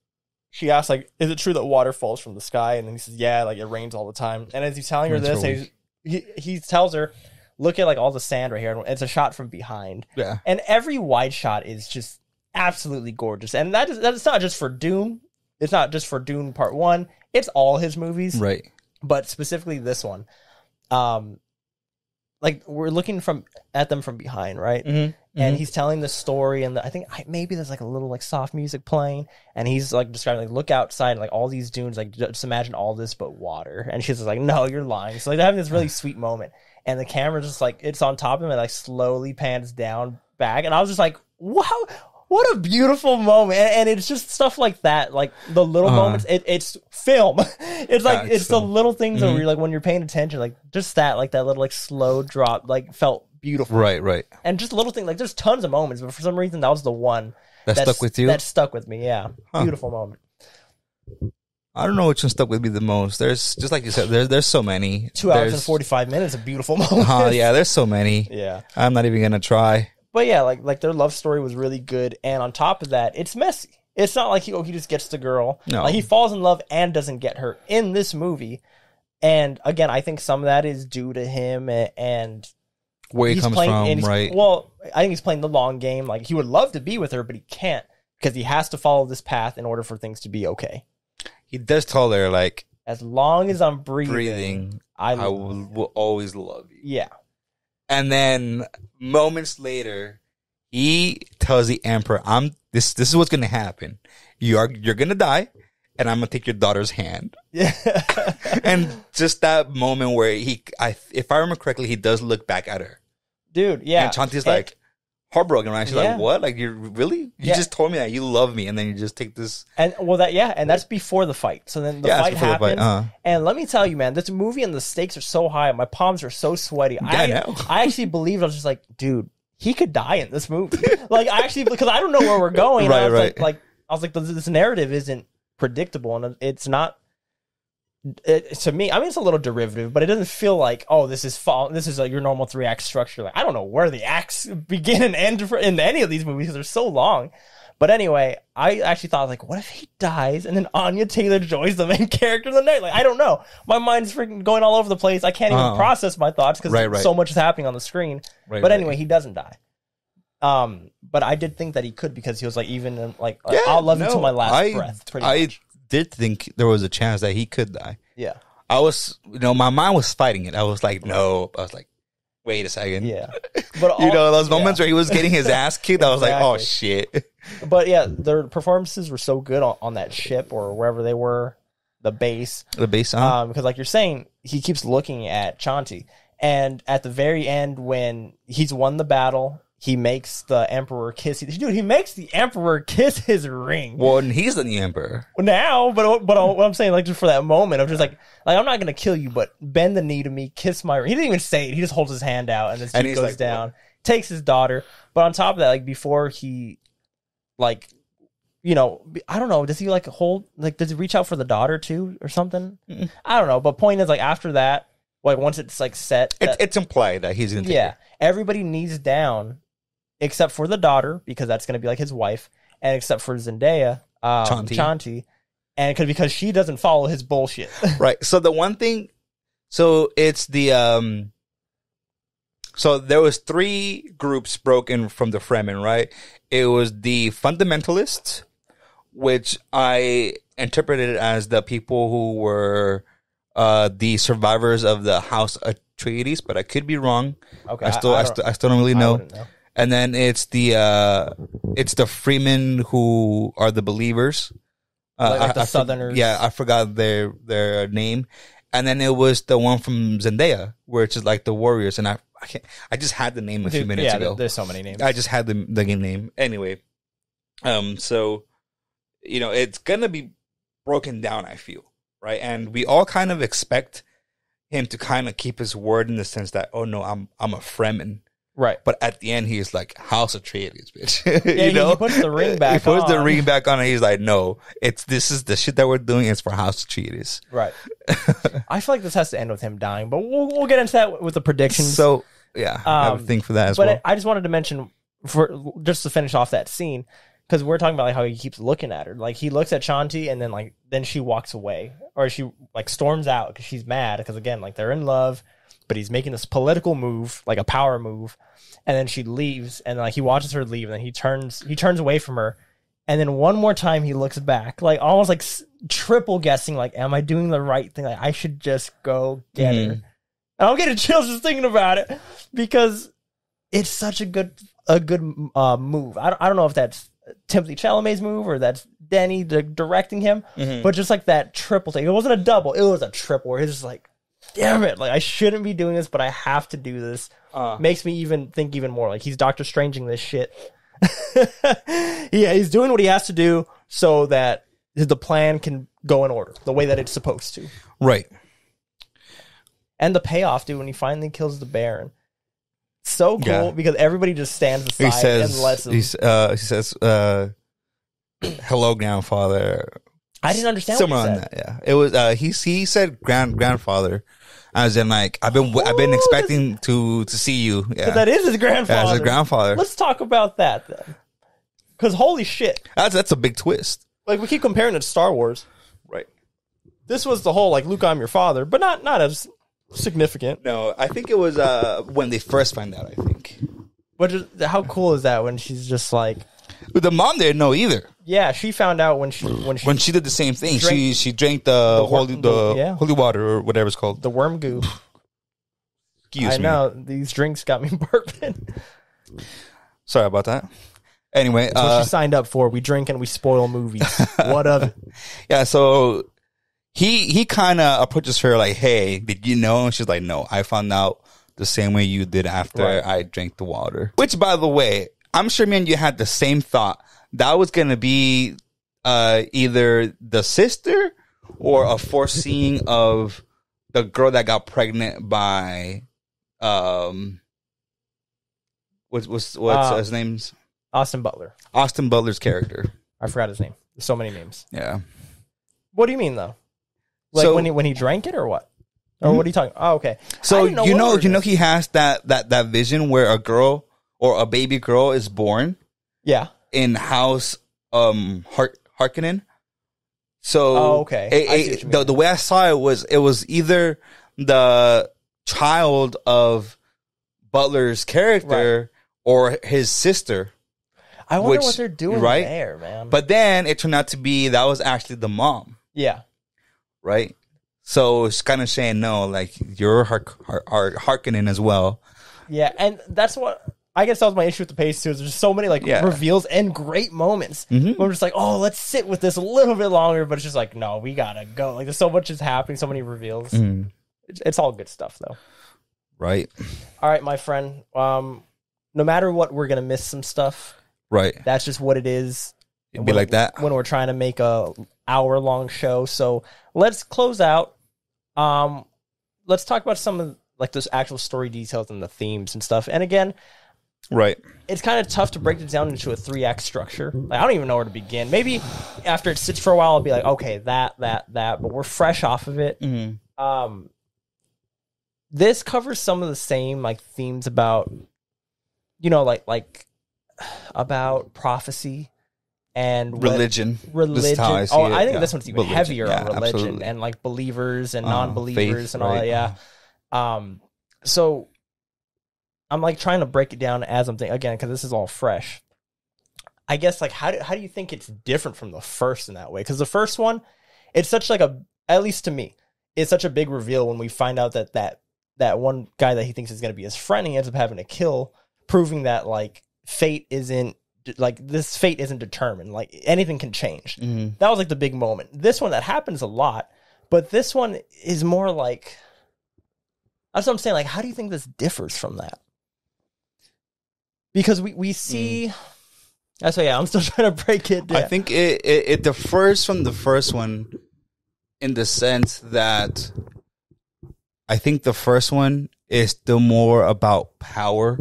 she asks, like, is it true that water falls from the sky? And then he says, yeah, like it rains all the time. And as he's telling her this, he tells her, look at like all the sand right here. And it's a shot from behind. Yeah. And every wide shot is just absolutely gorgeous. And that's not just for Dune. It's not just for Dune Part 1. It's all his movies. Right. But specifically this one. Like we're looking at them from behind, right? And he's telling the story, and I think maybe there's like a little like soft music playing, and he's like describing like look outside, and, like all these dunes, like just imagine all this but water. And she's just like, no, you're lying. So like they're having this really sweet moment, and the camera just like it's on top of him and like slowly pans down back, and I was just like, wow. What a beautiful moment. And it's just stuff like that, like the little moments. It's film. It's like it's the little things that you're like when you're paying attention, like just that, like that little like slow drop, like felt beautiful. Right. And just little things, like there's tons of moments, but for some reason that was the one that stuck with you. That stuck with me. Yeah, beautiful moment. I don't know which one stuck with me the most. There's just like you said, there's so many. 2 hours and 45 minutes of beautiful moments. Yeah, there's so many. Yeah, I'm not even gonna try. But yeah, like their love story was really good, and on top of that, it's messy. It's not like he just gets the girl. No, like he falls in love and doesn't get her in this movie. And again, I think some of that is due to him and where he comes from, right? Well, I think he's playing the long game. Like he would love to be with her, but he can't because he has to follow this path in order for things to be okay. He does tell her like, as long as I'm breathing, I will always love you. Yeah. And then moments later, he tells the Emperor, this is what's gonna happen. You're gonna die, and I'm gonna take your daughter's hand." Yeah. And just that moment where if I remember correctly, he does look back at her. Dude, yeah. And Chanti's like heartbroken, right? She's like, "What? Like, you really? You just told me that you love me, and then you just take this." And and that's before the fight. So then the fight happens. And let me tell you, man, this movie and the stakes are so high. My palms are so sweaty. I actually believed, I was just like, dude, he could die in this movie. Like, I actually, because I don't know where we're going. Right. I was like, this narrative isn't predictable, and it's not. To me, I mean, it's a little derivative, but it doesn't feel like, oh, this is like your normal 3-act structure. Like, I don't know where the acts begin and end in any of these movies because they're so long. But anyway, I actually thought, like, what if he dies and then Anya Taylor-Joy's the main character of the night? Like, I don't know. My mind's freaking going all over the place. I can't even process my thoughts because so much is happening on the screen. But anyway, he doesn't die. But I did think that he could, because he was like, even like, I'll love you till my last breath. Pretty much. Did think there was a chance that he could die. Yeah. I was, my mind was fighting it. I was like, no. I was like, wait a second. Yeah. But those moments where he was getting his ass kicked, I was like, oh shit. But yeah, their performances were so good on that ship or wherever they were, the base. Because like you're saying, he keeps looking at Chanti. And at the very end, when he's won the battle he makes the emperor kiss. Dude, he makes the emperor kiss his ring. Well, and he's the new emperor Now, but what I'm saying, like, just for that moment, I'm just like I'm not gonna kill you, but bend the knee to me, kiss my ring. He didn't even say it. He just holds his hand out, and this dude goes like, down, takes his daughter. But on top of that, like, before he, like, you know, I don't know, does he like hold, like, does he reach out for the daughter too or something? Mm-mm. I don't know. But point is, like, after that, like, once it's like set, it's implied that he's gonna take her. Everybody knees down except for the daughter, because that's gonna be like his wife, and except for Zendaya, Chani, and because she doesn't follow his bullshit. Right. So the one thing, so it's the so there was 3 groups broken from the Fremen, right? It was the fundamentalists, which I interpreted as the people who were the survivors of the House Atreides, but I could be wrong. Okay, I still don't really know. And then it's the Freemen who are the believers, like the Southerners. I forgot their name. And then it was the one from Zendaya, which is like the warriors. And I just had the name a few minutes ago. There's so many names. I just had the name anyway. So, you know, it's gonna be broken down, I feel, right? And we all kind of expect him to kind of keep his word in the sense that, oh no, I'm a Fremen. Right. But at the end, he's like, House Atreides, bitch. Yeah, you know? He puts the ring back on. He puts the ring back on, and he's like, no, this is the shit that we're doing is for House Atreides. Right. I feel like this has to end with him dying, but we'll get into that with the predictions. So, yeah, I have a thing for that as well. But I just wanted to mention, just to finish off that scene, because we're talking about like how he keeps looking at her. Like, he looks at Chani, and then she walks away, or she like storms out because she's mad, because again, like, they're in love, but he's making this political move, like a power move, and then she leaves, and like he watches her leave, and then he turns away from her, and then one more time he looks back, like almost like triple guessing, like, am I doing the right thing? Like, I should just go get her. And I'm getting chills just thinking about it, because it's such a good move. I don't know if that's Timothée Chalamet's move or that's Denny directing him, but just like that triple thing. It wasn't a double, it was a triple, where he's just like, damn it, like, I shouldn't be doing this, but I have to do this. Makes me even think even more like he's Doctor Stranging this shit. Yeah, he's doing what he has to do so that the plan can go in order the way that it's supposed to. Right. And the payoff, dude, when he finally kills the Baron, so cool, because everybody just stands aside and lets him. He says, "Hello, grandfather." I didn't understand somewhere what he on that. Yeah, it was. He said grandfather. As in, like, I've been expecting to see you. Yeah, that is his grandfather. Yeah, his grandfather. Let's talk about that then, because holy shit, that's a big twist. Like, we keep comparing it to Star Wars, right? This was the whole like, Luke, I'm your father, but not as significant. No, I think it was when they first find out. I think. But just, how cool is that when she's just like, the mom didn't know either. Yeah, she found out when she did the same thing. She drank the holy water or whatever it's called. The worm goo. Excuse me. I know, these drinks got me burping. Sorry about that. Anyway, that's what she signed up for. We drink and we spoil movies. What of it? Yeah, so he kind of approaches her like, "Hey, did you know?" And she's like, "No, I found out the same way you did after I drank the water." Which, by the way, I'm sure me and you had the same thought. That was going to be either the sister or a foreseeing of the girl that got pregnant by what's his name's Austin Butler. Austin Butler's character. I forgot his name. There's so many names. Yeah. What do you mean though? Like, so, when he drank it or what? Or what are you talking? Oh, okay. So you know he has that vision where a girl or a baby girl is born. Yeah. In House Harkonnen. So okay. The way I saw it was either the child of Butler's character or his sister. I wonder what they're doing there, man. But then it turned out to be that was actually the mom. Yeah. Right? So it's kind of saying, no, like, you're Harkonnen as well. Yeah, and that's what... I guess that was my issue with the pace, too. There's just so many, like, reveals and great moments. Mm-hmm. We're just like, oh, let's sit with this a little bit longer. But it's just like, no, we gotta go. Like, there's so much is happening, so many reveals. Mm. It's all good stuff, though. Right. All right, my friend. no matter what, we're gonna miss some stuff. Right. That's just what it is. It'd be like that when we're trying to make a hour-long show. So let's close out. Let's talk about some of like those actual story details and the themes and stuff. And again, right, it's kind of tough to break it down into a 3-act structure. Like, I don't even know where to begin. Maybe after it sits for a while, I'll be like, okay, that. But we're fresh off of it. Mm-hmm. This covers some of the same like themes about, you know, like about prophecy and religion. Religion. I think this one's even religion. heavier on religion absolutely. and like believers and non-believers faith, and all that. Yeah. So I'm like trying to break it down as I'm thinking again, because this is all fresh. I guess like how do you think it's different from the first in that way? Because the first one, it's such like at least to me, it's such a big reveal when we find out that one guy that he thinks is going to be his friend, he ends up having to kill, proving that like fate isn't determined. Like anything can change. Mm-hmm. That was like the big moment. This one, that happens a lot, but this one is more like, that's what I'm saying. Like, how do you think this differs from that? Because we see, that's why, yeah, I'm still trying to break it down. I think it differs from the first one in the sense that I think the first one is still more about power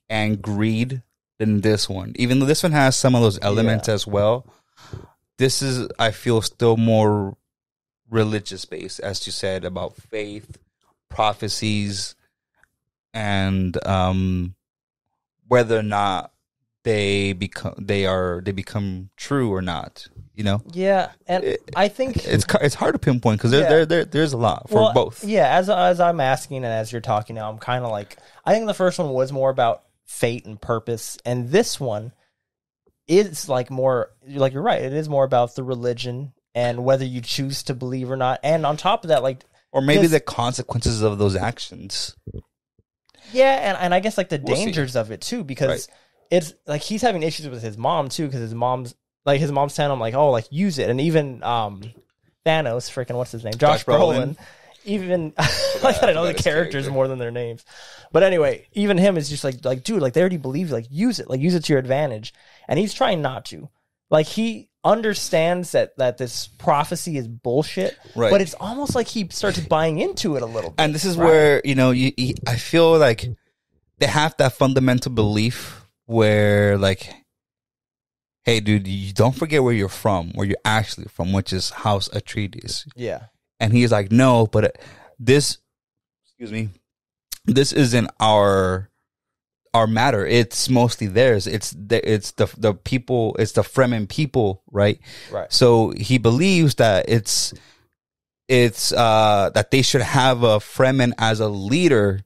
and greed than this one. Even though this one has some of those elements as well, this is, I feel, still more religious based, as you said, about faith, prophecies, and whether or not they become true or not. You know? Yeah, and I think it's hard to pinpoint because there's a lot for both. Yeah, as I'm asking and as you're talking now, I'm kind of like, I think the first one was more about fate and purpose, and this one is like more, like, you're right, it is more about the religion and whether you choose to believe or not, and on top of that, like, or maybe the consequences of those actions. Yeah, and I guess like the dangers of it too, because it's like he's having issues with his mom too, because his mom's telling him like, oh, like, use it, and even Thanos, freaking what's his name, Josh Brolin. Even like, I don't know the characters more than their names, but anyway, even him is just like, dude, like, they already believe you, like, use it to your advantage, and he's trying not to. Like, he understands that this prophecy is bullshit, but it's almost like he starts buying into it a little bit. And this is where, you know, I feel like they have that fundamental belief where, like, hey, dude, you don't forget where you're actually from, which is House Atreides. Yeah. And he's like, no, but this isn't our matter. It's mostly theirs. It's the people. It's the Fremen people, right? Right. So he believes that it's that they should have a Fremen as a leader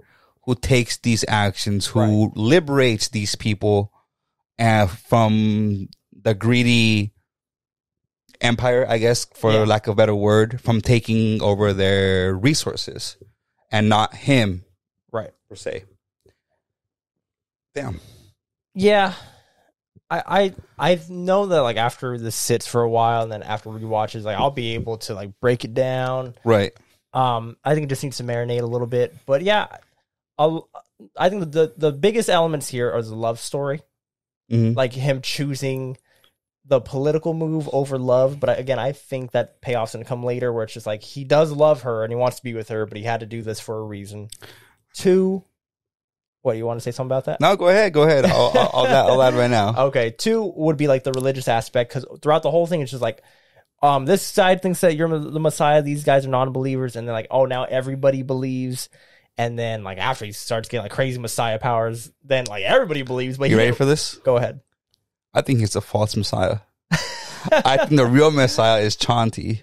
who takes these actions, who liberates these people from the greedy empire, I guess, for lack of a better word, from taking over their resources, and not him, right, per se. Damn. Yeah, I know that, like, after this sits for a while, and then after rewatches, like, I'll be able to, like, break it down. Right. I think it just needs to marinate a little bit, but yeah, I think the biggest elements here are the love story, like him choosing the political move over love. But again, I think that payoff's gonna come later, where it's just like, he does love her and he wants to be with her, but he had to do this for a reason. 2, what, you want to say something about that? No, go ahead. I'll add right now. Okay, 2 would be like the religious aspect, because throughout the whole thing, it's just like, this side thinks that you're the Messiah, these guys are non-believers, and they're like, oh, now everybody believes. And then, like, after he starts getting like crazy Messiah powers, then like everybody believes. But you ready for this? Go ahead. I think he's a false Messiah. I think the real Messiah is Chani.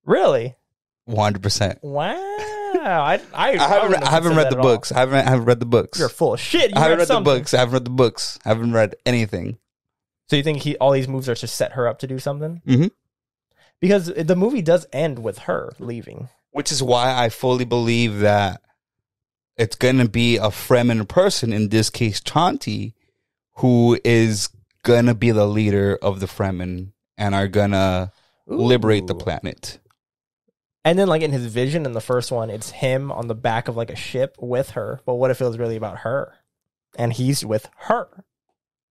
Really? 100%. Wow. I haven't read the books. I haven't read the books. You're full of shit. I haven't read the books. I haven't read the books. I haven't read anything. So you think all these moves are to set her up to do something? Mm-hmm. Because the movie does end with her leaving. Which is why I fully believe that it's going to be a Fremen person, in this case Chani, who is going to be the leader of the Fremen and are going to liberate the planet. And then, like, in his vision in the first one, it's him on the back of like a ship with her. But what if it was really about her? and he's with her.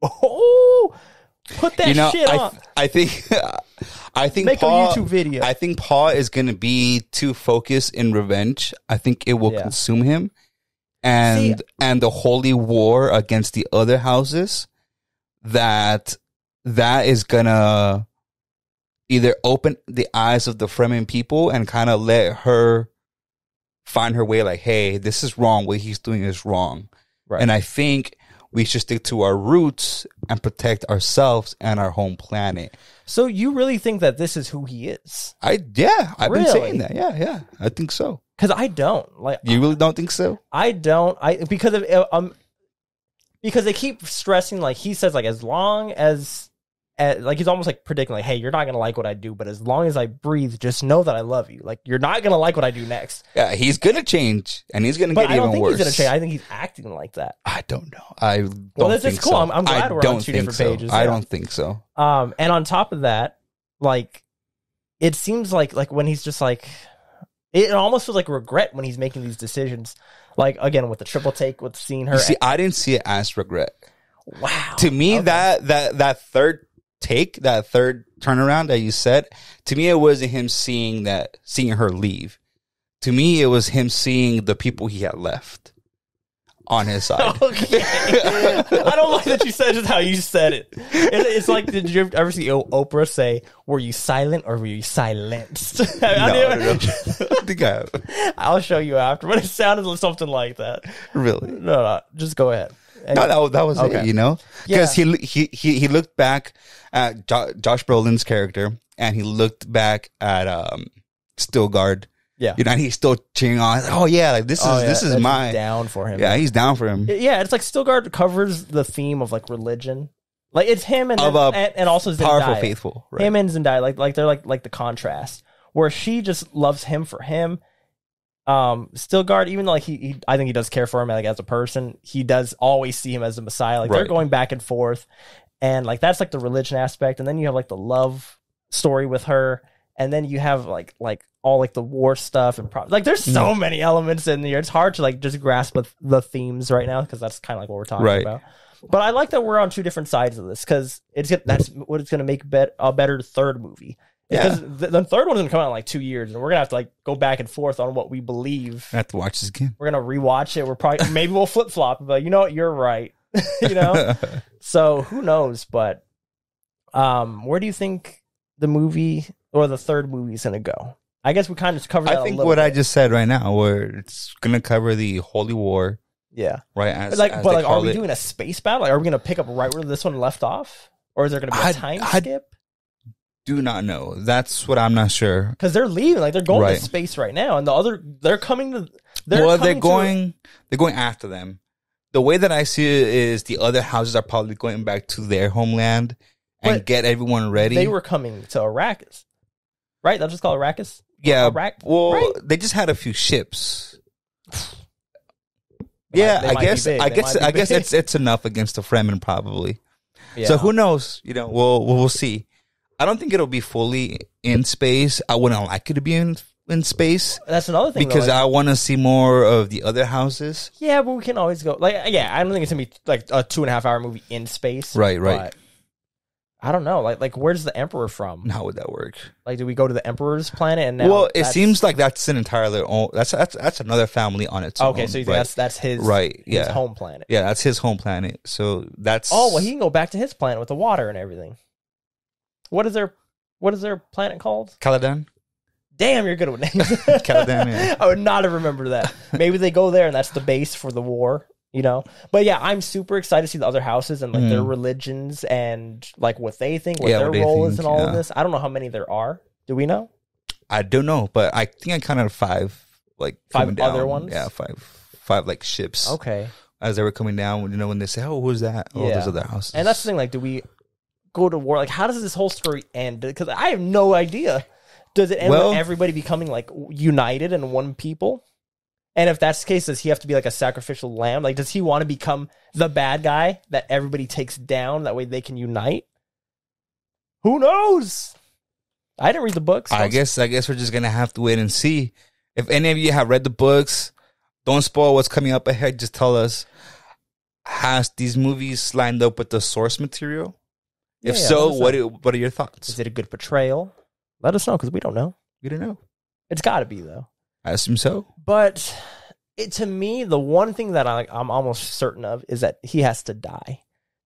Oh, put that shit on. I think Make Paul, a YouTube video. I think Paul is going to be too focused in revenge. I think it will consume him, and the holy war against the other houses. That is gonna either open the eyes of the Fremen people and kind of let her find her way. Like, hey, this is wrong. What he's doing is wrong. Right. And I think we should stick to our roots and protect ourselves and our home planet. So you really think that this is who he is? I've been saying that. Yeah, I think so. Because I don't like. You really don't think so? I don't. Because they keep stressing, like he says, like as long as like he's almost like predicting, like, hey, you're not gonna like what I do, but as long as I breathe, just know that I love you. Like you're not gonna like what I do next. Yeah, he's gonna change, and he's gonna get even worse. I don't think he's gonna change. I think he's acting like that. I don't know. This is cool. I'm glad we're on two different pages. I don't think so. And on top of that, like it seems like when he's just like, it almost feels like regret when he's making these decisions. Like, again, with the triple take, with seeing her. You see, I didn't see it as regret. Wow. To me, that third take, that third turnaround that you said, to me, it wasn't him seeing her leave. To me, it was him seeing the people he had left on his side. Okay. I don't like that you said just how you said it. It's like, did you ever see Oprah say, were you silent or were you silenced? No. I think I have. I'll show you after, but it sounded something like that. Really? No, just go ahead. No, that was it, you know? Because he looked back at Josh Brolin's character, and he looked back at Stilgar. Yeah, you know, and he's still cheering on. Oh yeah, like this is mine. Down for him. Yeah, he's down for him. Yeah, it's like Stilgar covers the theme of like religion. Like it's him and also Zendaya. Powerful faithful. Right. Him and Zendaya, like they're like the contrast where she just loves him for him. Stilgar, even though like I think he does care for him like as a person, he does always see him as a messiah. Like they're going back and forth, and like that's like the religion aspect, and then you have like the love story with her. And then you have like all like the war stuff and like there's so many elements in here. It's hard to like just grasp the themes right now because that's kind of like what we're talking about. But I like that we're on two different sides of this because that's what it's going to make a better third movie. Because the third one's going to come out in like 2 years, and we're going to have to like go back and forth on what we believe. I have to watch this again. We're going to rewatch it. Maybe we'll flip flop, but you know what? You're right. You know. So who knows? But where do you think the movie or the third movie is going to go? I guess we kind of covered that. I think what I just said right now, where it's going to cover the Holy War. Yeah. Right. Are we doing a space battle? Like, are we going to pick up right where this one left off? Or is there going to be a time skip? Do not know. That's what I'm not sure. Because they're leaving. Like, they're going to space right now. And they're coming to... They're going after them. The way that I see it is the other houses are probably going back to their homeland and get everyone ready. They were coming to Arrakis. Right? That's just called Arrakis? Yeah. They just had a few ships. Yeah, I guess it's enough against the Fremen probably. Yeah. So who knows? You know, we'll see. I don't think it'll be fully in space. I wouldn't like it to be in space. That's another thing because I want to see more of the other houses. Yeah, but we can always go. I don't think it's gonna be like a 2.5 hour movie in space. Right. But I don't know. Like where's the Emperor from? How would that work? Like, do we go to the Emperor's planet? And now it seems like that's an entirely that's another family on its own. Okay, so you think that's his his home planet. Yeah, that's his home planet. So that's he can go back to his planet with the water and everything. What is their planet called? Caladan. Damn, you're good with names. Caladan. Yeah. I would not have remembered that. Maybe they go there and that's the base for the war. You know, but yeah, I'm super excited to see the other houses and like their religions and like what they think, what their role is in all of this. I don't know how many there are. Do we know? I don't know, but I think I counted 5, like 5 other ones. Yeah, five like ships. Okay, as they were coming down, you know, when they say, "Oh, who's that?" Oh, those other houses. And that's the thing. Like, do we go to war? Like, how does this whole story end? Because I have no idea. Does it end with everybody becoming like united and one people? And if that's the case, does he have to be like a sacrificial lamb? Like, does he want to become the bad guy that everybody takes down? That way they can unite? Who knows? I didn't read the books. I guess we're just going to have to wait and see. If any of you have read the books, don't spoil what's coming up ahead. Just tell us. has these movies lined up with the source material? Yeah, If so, let us know. what are your thoughts? Is it a good portrayal? Let us know, because we don't know. We don't know. It's got to be, though. I assume so. But to me, the one thing that I'm almost certain of is that he has to die.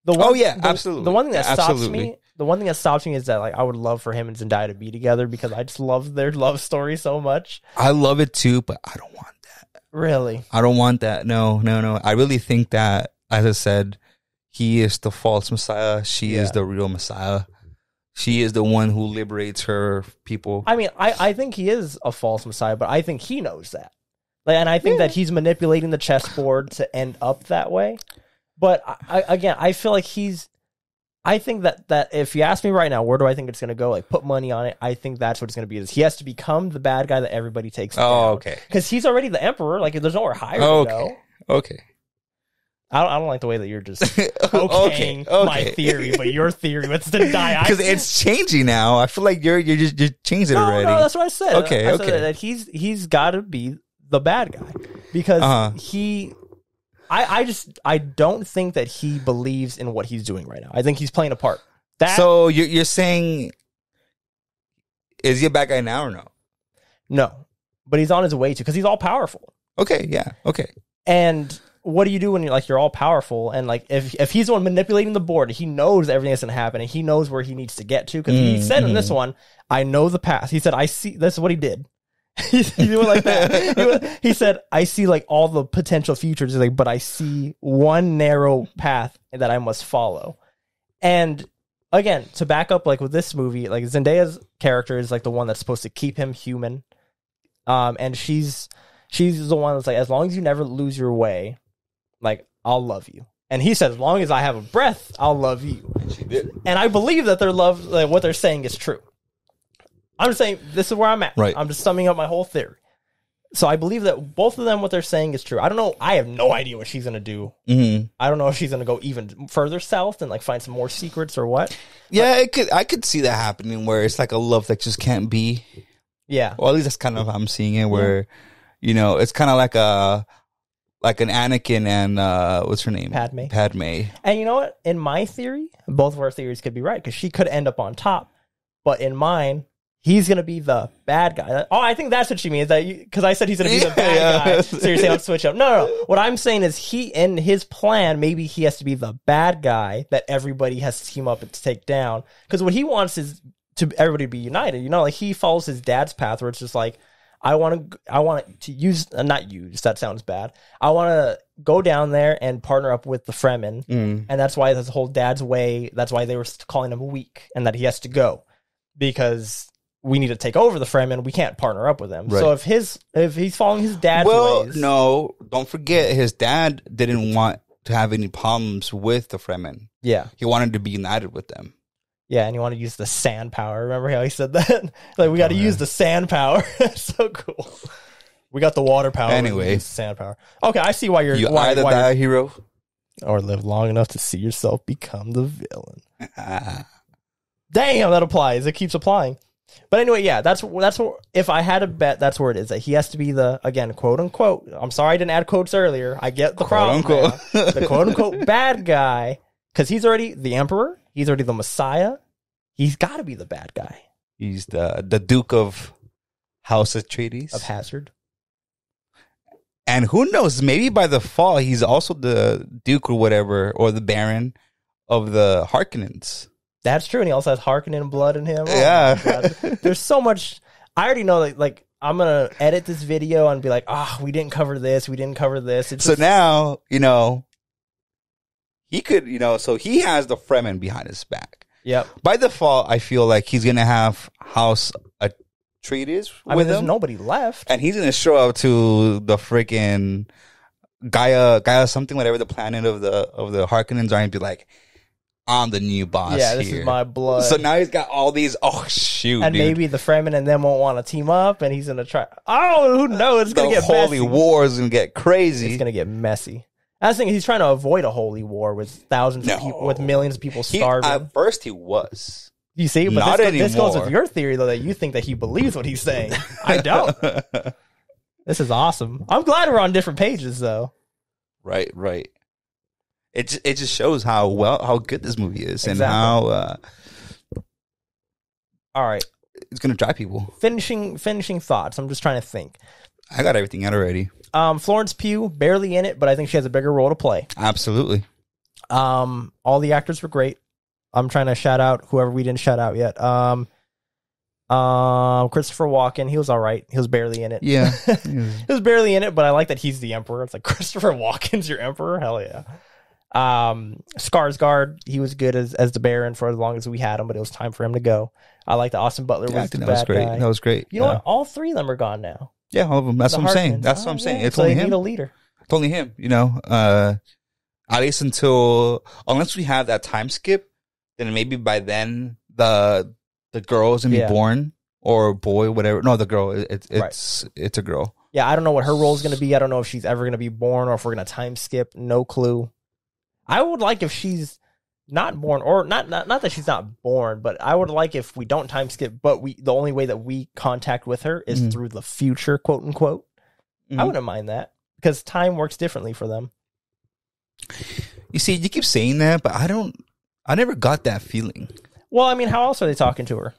Absolutely. The one thing that stops Absolutely. me. The one thing that stops me is that I would love for him and Zendaya to be together because I just love their love story so much. I love it too, but I don't want that. Really? I don't want that. No. I really think that, as I said, he is the false Messiah. She is the real Messiah. She is the one who liberates her people. I mean, I think he is a false Messiah, but I think he knows that. And I think that he's manipulating the chessboard to end up that way. But I feel like I think that if you ask me right now, where do I think it's going to go? Like, put money on it. I think that's what it's going to be. He has to become the bad guy that everybody takes down. Okay. Because he's already the emperor. Like, there's nowhere higher to go. Okay. I don't like the way that you're just okaying my theory, but your theory was to die. Because it's changing now. I feel like you're changed it already. No, that's what I said. Okay, I said that he's got to be the bad guy because I don't think that he believes in what he's doing right now. I think he's playing a part. So you're saying, is he a bad guy now or no? No, but he's on his way to, because he's all powerful. Okay, yeah, okay. And what do you do when you're all powerful? And like if he's the one manipulating the board, he knows everything that's gonna happen, and he knows where he needs to get to. Because he said in this one, "I know the path." He said, "I see." This is what he did. He went like that. He said, "I see like all the potential futures." He's like, but I see one narrow path that I must follow. And again, to back up, like with this movie, like Zendaya's character is like the one that's supposed to keep him human, and she's the one that's like, as long as you never lose your way, like, I'll love you. And he said, as long as I have a breath, I'll love you. And she did. And I believe that their love, like, what they're saying is true. I'm just saying, this is where I'm at. Right. I'm just summing up my whole theory. So I believe that both of them, what they're saying is true. I don't know. I have no idea what she's going to do. Mm-hmm. I don't know if she's going to go even further south and like find some more secrets or what. Yeah, I could see that happening where it's like a love that just can't be. Yeah. Well, at least that's kind of how I'm seeing it, where, you know, it's kind of like an Anakin and what's her name? Padme. And you know what? In my theory, both of our theories could be right, because she could end up on top. But in mine, he's going to be the bad guy. Oh, I think that's what she means. Because I said he's going to be the bad guy. So you're saying I'll switch up. No. What I'm saying is in his plan, maybe he has to be the bad guy that everybody has to team up and to take down. Because what he wants is to everybody to be united. You know, like he follows his dad's path, where it's just like, I want to use, not use, that sounds bad. I want to go down there and partner up with the Fremen. And that's why this whole dad's way, that's why they were calling him weak and that he has to go. Because we need to take over the Fremen. We can't partner up with them. Right. So if he's following his dad's ways. No, don't forget, his dad didn't want to have any problems with the Fremen. Yeah. He wanted to be united with them. Yeah, and you want to use the sand power. Remember how he said that? Like, we got to use the sand power. So cool. We got the water power. Anyway. Sand power. Okay, I see why you're... You either die a hero, or live long enough to see yourself become the villain. Damn, that applies. It keeps applying. But anyway, yeah, that's what, if I had a bet, that's where it is. That he has to be the, again, quote unquote. I'm sorry I didn't add quotes earlier. I get the problem. The quote unquote bad guy, because he's already the emperor. He's already the Messiah. He's got to be the bad guy. He's the Duke of House Atreides. Of Hazard. And who knows, maybe by the fall, he's also the Duke or whatever, or the Baron of the Harkonnens. That's true. And he also has Harkonnen blood in him. Oh, yeah. There's so much. I already know that, like, I'm going to edit this video and be like, we didn't cover this. We didn't cover this. So now, you know, he could, you know, so he has the Fremen behind his back. Yep. By default, I feel like he's going to have House Atreides with there's him. Nobody left. And he's going to show up to the freaking Gaia something, whatever the planet of the Harkonnens are, and be like, I'm the new boss. Yeah, this is my blood. So now he's got all these. Oh shoot! And maybe the Fremen and them won't want to team up, and he's gonna try. Oh, who knows? It's gonna get holy messy. war is gonna get crazy. It's gonna get messy. I was thinking he's trying to avoid a holy war with thousands of people, with millions of people starving. At first, he was. You see, but not anymore. This goes with your theory, though, that you think that he believes what he's saying. I don't. This is awesome. I'm glad we're on different pages, though. Right. it just shows how good this movie is and Exactly. how All right. it's gonna drive people. Finishing thoughts. I'm just trying to think. I got everything out already. Florence Pugh, barely in it, but I think she has a bigger role to play. Absolutely. All the actors were great. I'm trying to shout out whoever we didn't shout out yet. Christopher Walken, he was all right. He was barely in it. Yeah. He was barely in it, but I like that he's the emperor. It's like Christopher Walken's your emperor. Hell yeah. Skarsgård, he was good as the Baron for as long as we had him, but it was time for him to go. I like that Austin Butler was the that bad was great. guy. That was great. You know what? All three of them are gone now. Yeah, all of them. That's The what I'm saying. Hartmans. That's what I'm saying. Yeah. It's So only they need him. a leader. It's only him. At least unless we have that time skip, then maybe by then the girl is gonna be born or boy, whatever. No, the girl. It's a girl. Yeah, I don't know what her role is going to be. I don't know if she's ever going to be born or if we're going to time skip. No clue. I would like if she's not born, or not that she's not born, but I would like if we don't time skip, but the only way that we contact with her is through the future, quote unquote. I wouldn't mind that because time works differently for them. You see, you keep saying that, but I never got that feeling. Well, I mean, how else are they talking to her?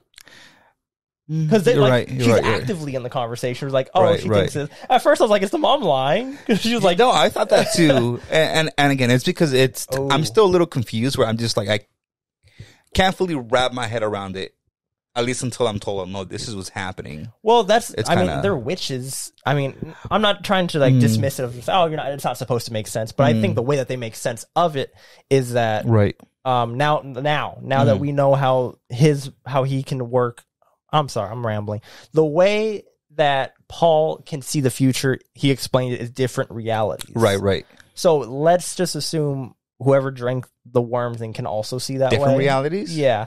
Because she's actively in the conversation. It's like, she thinks this. At first, I was like, "Is the mom lying?" Because she was like, "No, I thought that too." and again, it's because I'm still a little confused. Where I'm just like, I can't fully wrap my head around it. At least until I'm told, "No, this is what's happening." Well, I mean, they're witches. I mean, I'm not trying to dismiss it. It's not supposed to make sense. But I think the way that they make sense of it is that now that we know how he can work. I'm sorry, I'm rambling. The way that Paul can see the future, he explained it as different realities. Right. So let's just assume whoever drank the worm thing can also see that different way. realities? Yeah.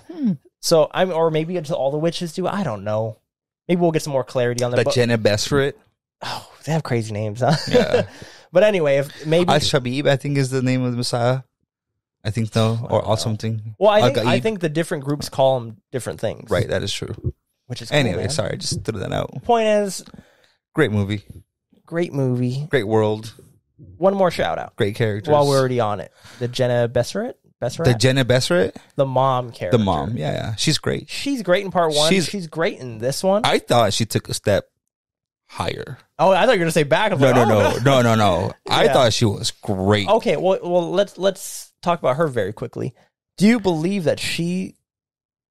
So or maybe it's all the witches do. I don't know. Maybe we'll get some more clarity on that. The Jenna Besseret. Oh, they have crazy names, huh? Yeah. But anyway, if maybe Al-Shabib, I think, is the name of the Messiah. I think so, or something. Well, I think the different groups call them different things. Right, that is true. Which is cool, anyway. man. Sorry, just threw that out. Point is, great movie, great world. One more shout out. Great characters. While we're already on it, the Jenna Besseret. The Jenna Besseret, the mom character. The mom, yeah, she's great. She's great in part one. She's great in this one. I thought she took a step higher. Oh, I thought you were gonna say back. No. I thought she was great. Okay, well, let's talk about her very quickly. Do you believe that she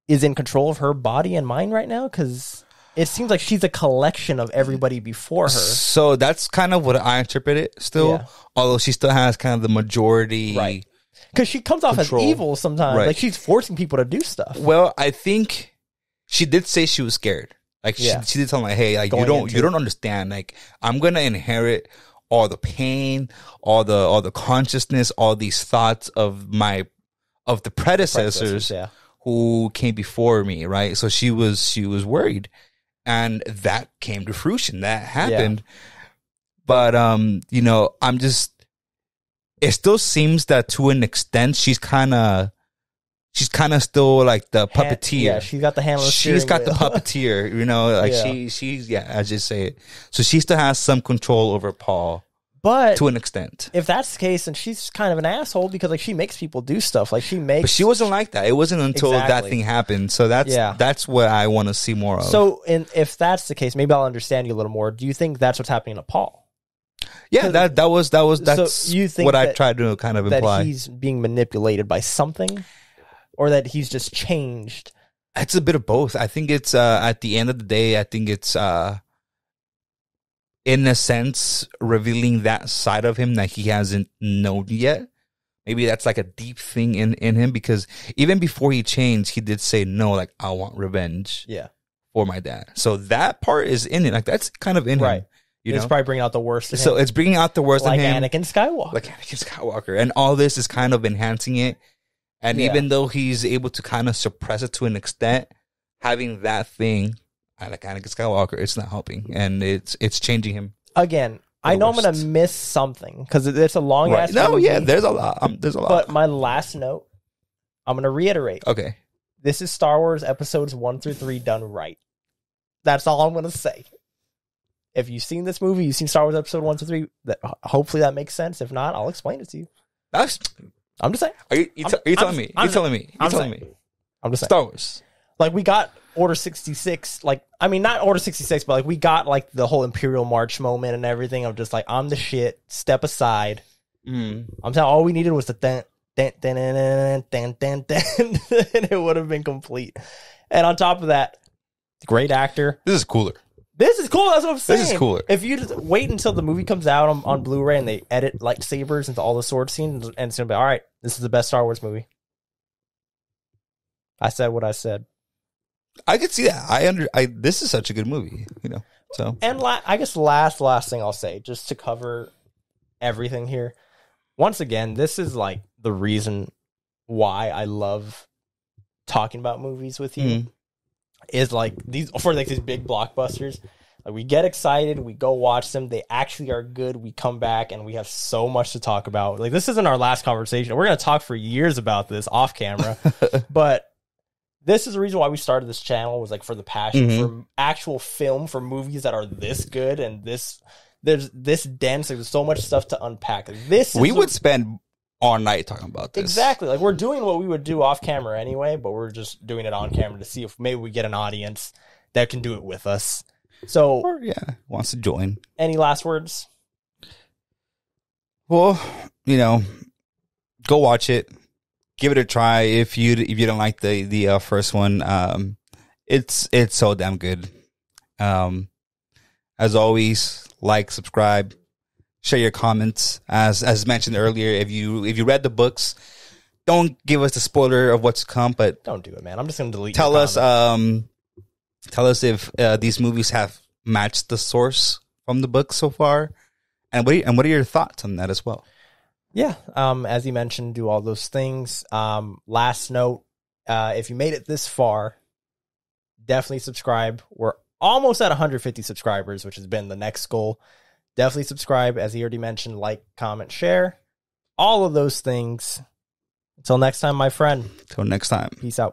is in control of her body and mind right now? Because it seems like she's a collection of everybody before her. So that's kind of what I interpret it still. Although she still has kind of the majority. Right. Because she comes off as evil sometimes. Like she's forcing people to do stuff. Well, I think she did say she was scared. Like she did tell me, like, hey, like you don't understand. Like I'm gonna inherit all the pain, all the consciousness, all these thoughts of the predecessors who came before me, right? So she was worried, and that came to fruition. That happened, but I'm just. It still seems that to an extent she's kind of still like the puppeteer. Yeah, she's got the handle. She's got the puppeteer. Like she's I just say it. So she still has some control over Paul. But to an extent, if that's the case, then she's kind of an asshole because like she makes people do stuff. Like but she wasn't like that. It wasn't until that thing happened. So that's what I want to see more of. So, if that's the case, maybe I'll understand you a little more. Do you think that's what's happening to Paul? Yeah, that's so you think what I tried to kind of imply. That he's being manipulated by something, or that he's just changed. It's a bit of both. I think it's at the end of the day, I think it's in a sense revealing that side of him that he hasn't known yet. Maybe that's like a deep thing in him, because even before he changed, he did say no, like I want revenge. For my dad. So that part is in it. Like that's kind of in him. It's probably bringing out the worst in him. So it's bringing out the worst in him. Like Anakin Skywalker. And all this is kind of enhancing it. And even though he's able to kind of suppress it to an extent, having that thing, like Anakin Skywalker, it's not helping. And it's changing him. Again, I know I'm going to miss something because it's a long ass movie. There's a lot. But my last note, I'm going to reiterate. Okay. This is Star Wars episodes 1 through 3 done right. That's all I'm going to say. If you've seen this movie, you've seen Star Wars episode 1 to 3, hopefully that makes sense. If not, I'll explain it to you. I'm just saying. Are you telling me? I'm telling me? I'm You telling saying. me? I'm just saying. Star Wars. Like, we got Order 66. Like, I mean, not Order 66, but like, we got like the whole Imperial March moment and everything. I'm just like, I'm the shit. Step aside. I'm telling. All we needed was the then, and it would have been complete. And on top of that, great actor. This is cooler. This is cool. That's what I'm saying. This is cooler. If you just wait until the movie comes out on Blu-ray and they edit lightsabers into all the sword scenes, and it's gonna be all right. This is the best Star Wars movie. I said what I said. I could see that. This is such a good movie, you know. So, and I guess the last thing I'll say, just to cover everything here. Once again, this is like the reason why I love talking about movies with you. Is like these big blockbusters. Like, we get excited, we go watch them. They actually are good. We come back and we have so much to talk about. Like, this isn't our last conversation. We're gonna talk for years about this off camera, but this is the reason why we started this channel, was like for the passion for actual film, for movies that are this good and there's this dense. There's so much stuff to unpack. We would spend all night talking about this. Exactly. Like, we're doing what we would do off camera anyway, but we're just doing it on camera to see if maybe we get an audience that can do it with us. So, or wants to join. Any last words? Well, you know, go watch it. Give it a try if you don't like the first one. It's so damn good. As always, like, subscribe, share your comments. As mentioned earlier, if you read the books, don't give us the spoiler of what's to come, but don't do it, man. I'm just gonna delete. Tell us if these movies have matched the source from the book so far, and what are your thoughts on that as well? Yeah, as you mentioned, do all those things. Last note, if you made it this far, definitely subscribe. We're almost at 150 subscribers, which has been the next goal. Definitely subscribe, as he already mentioned, like, comment, share, all of those things. Until next time, my friend. Until next time. Peace out.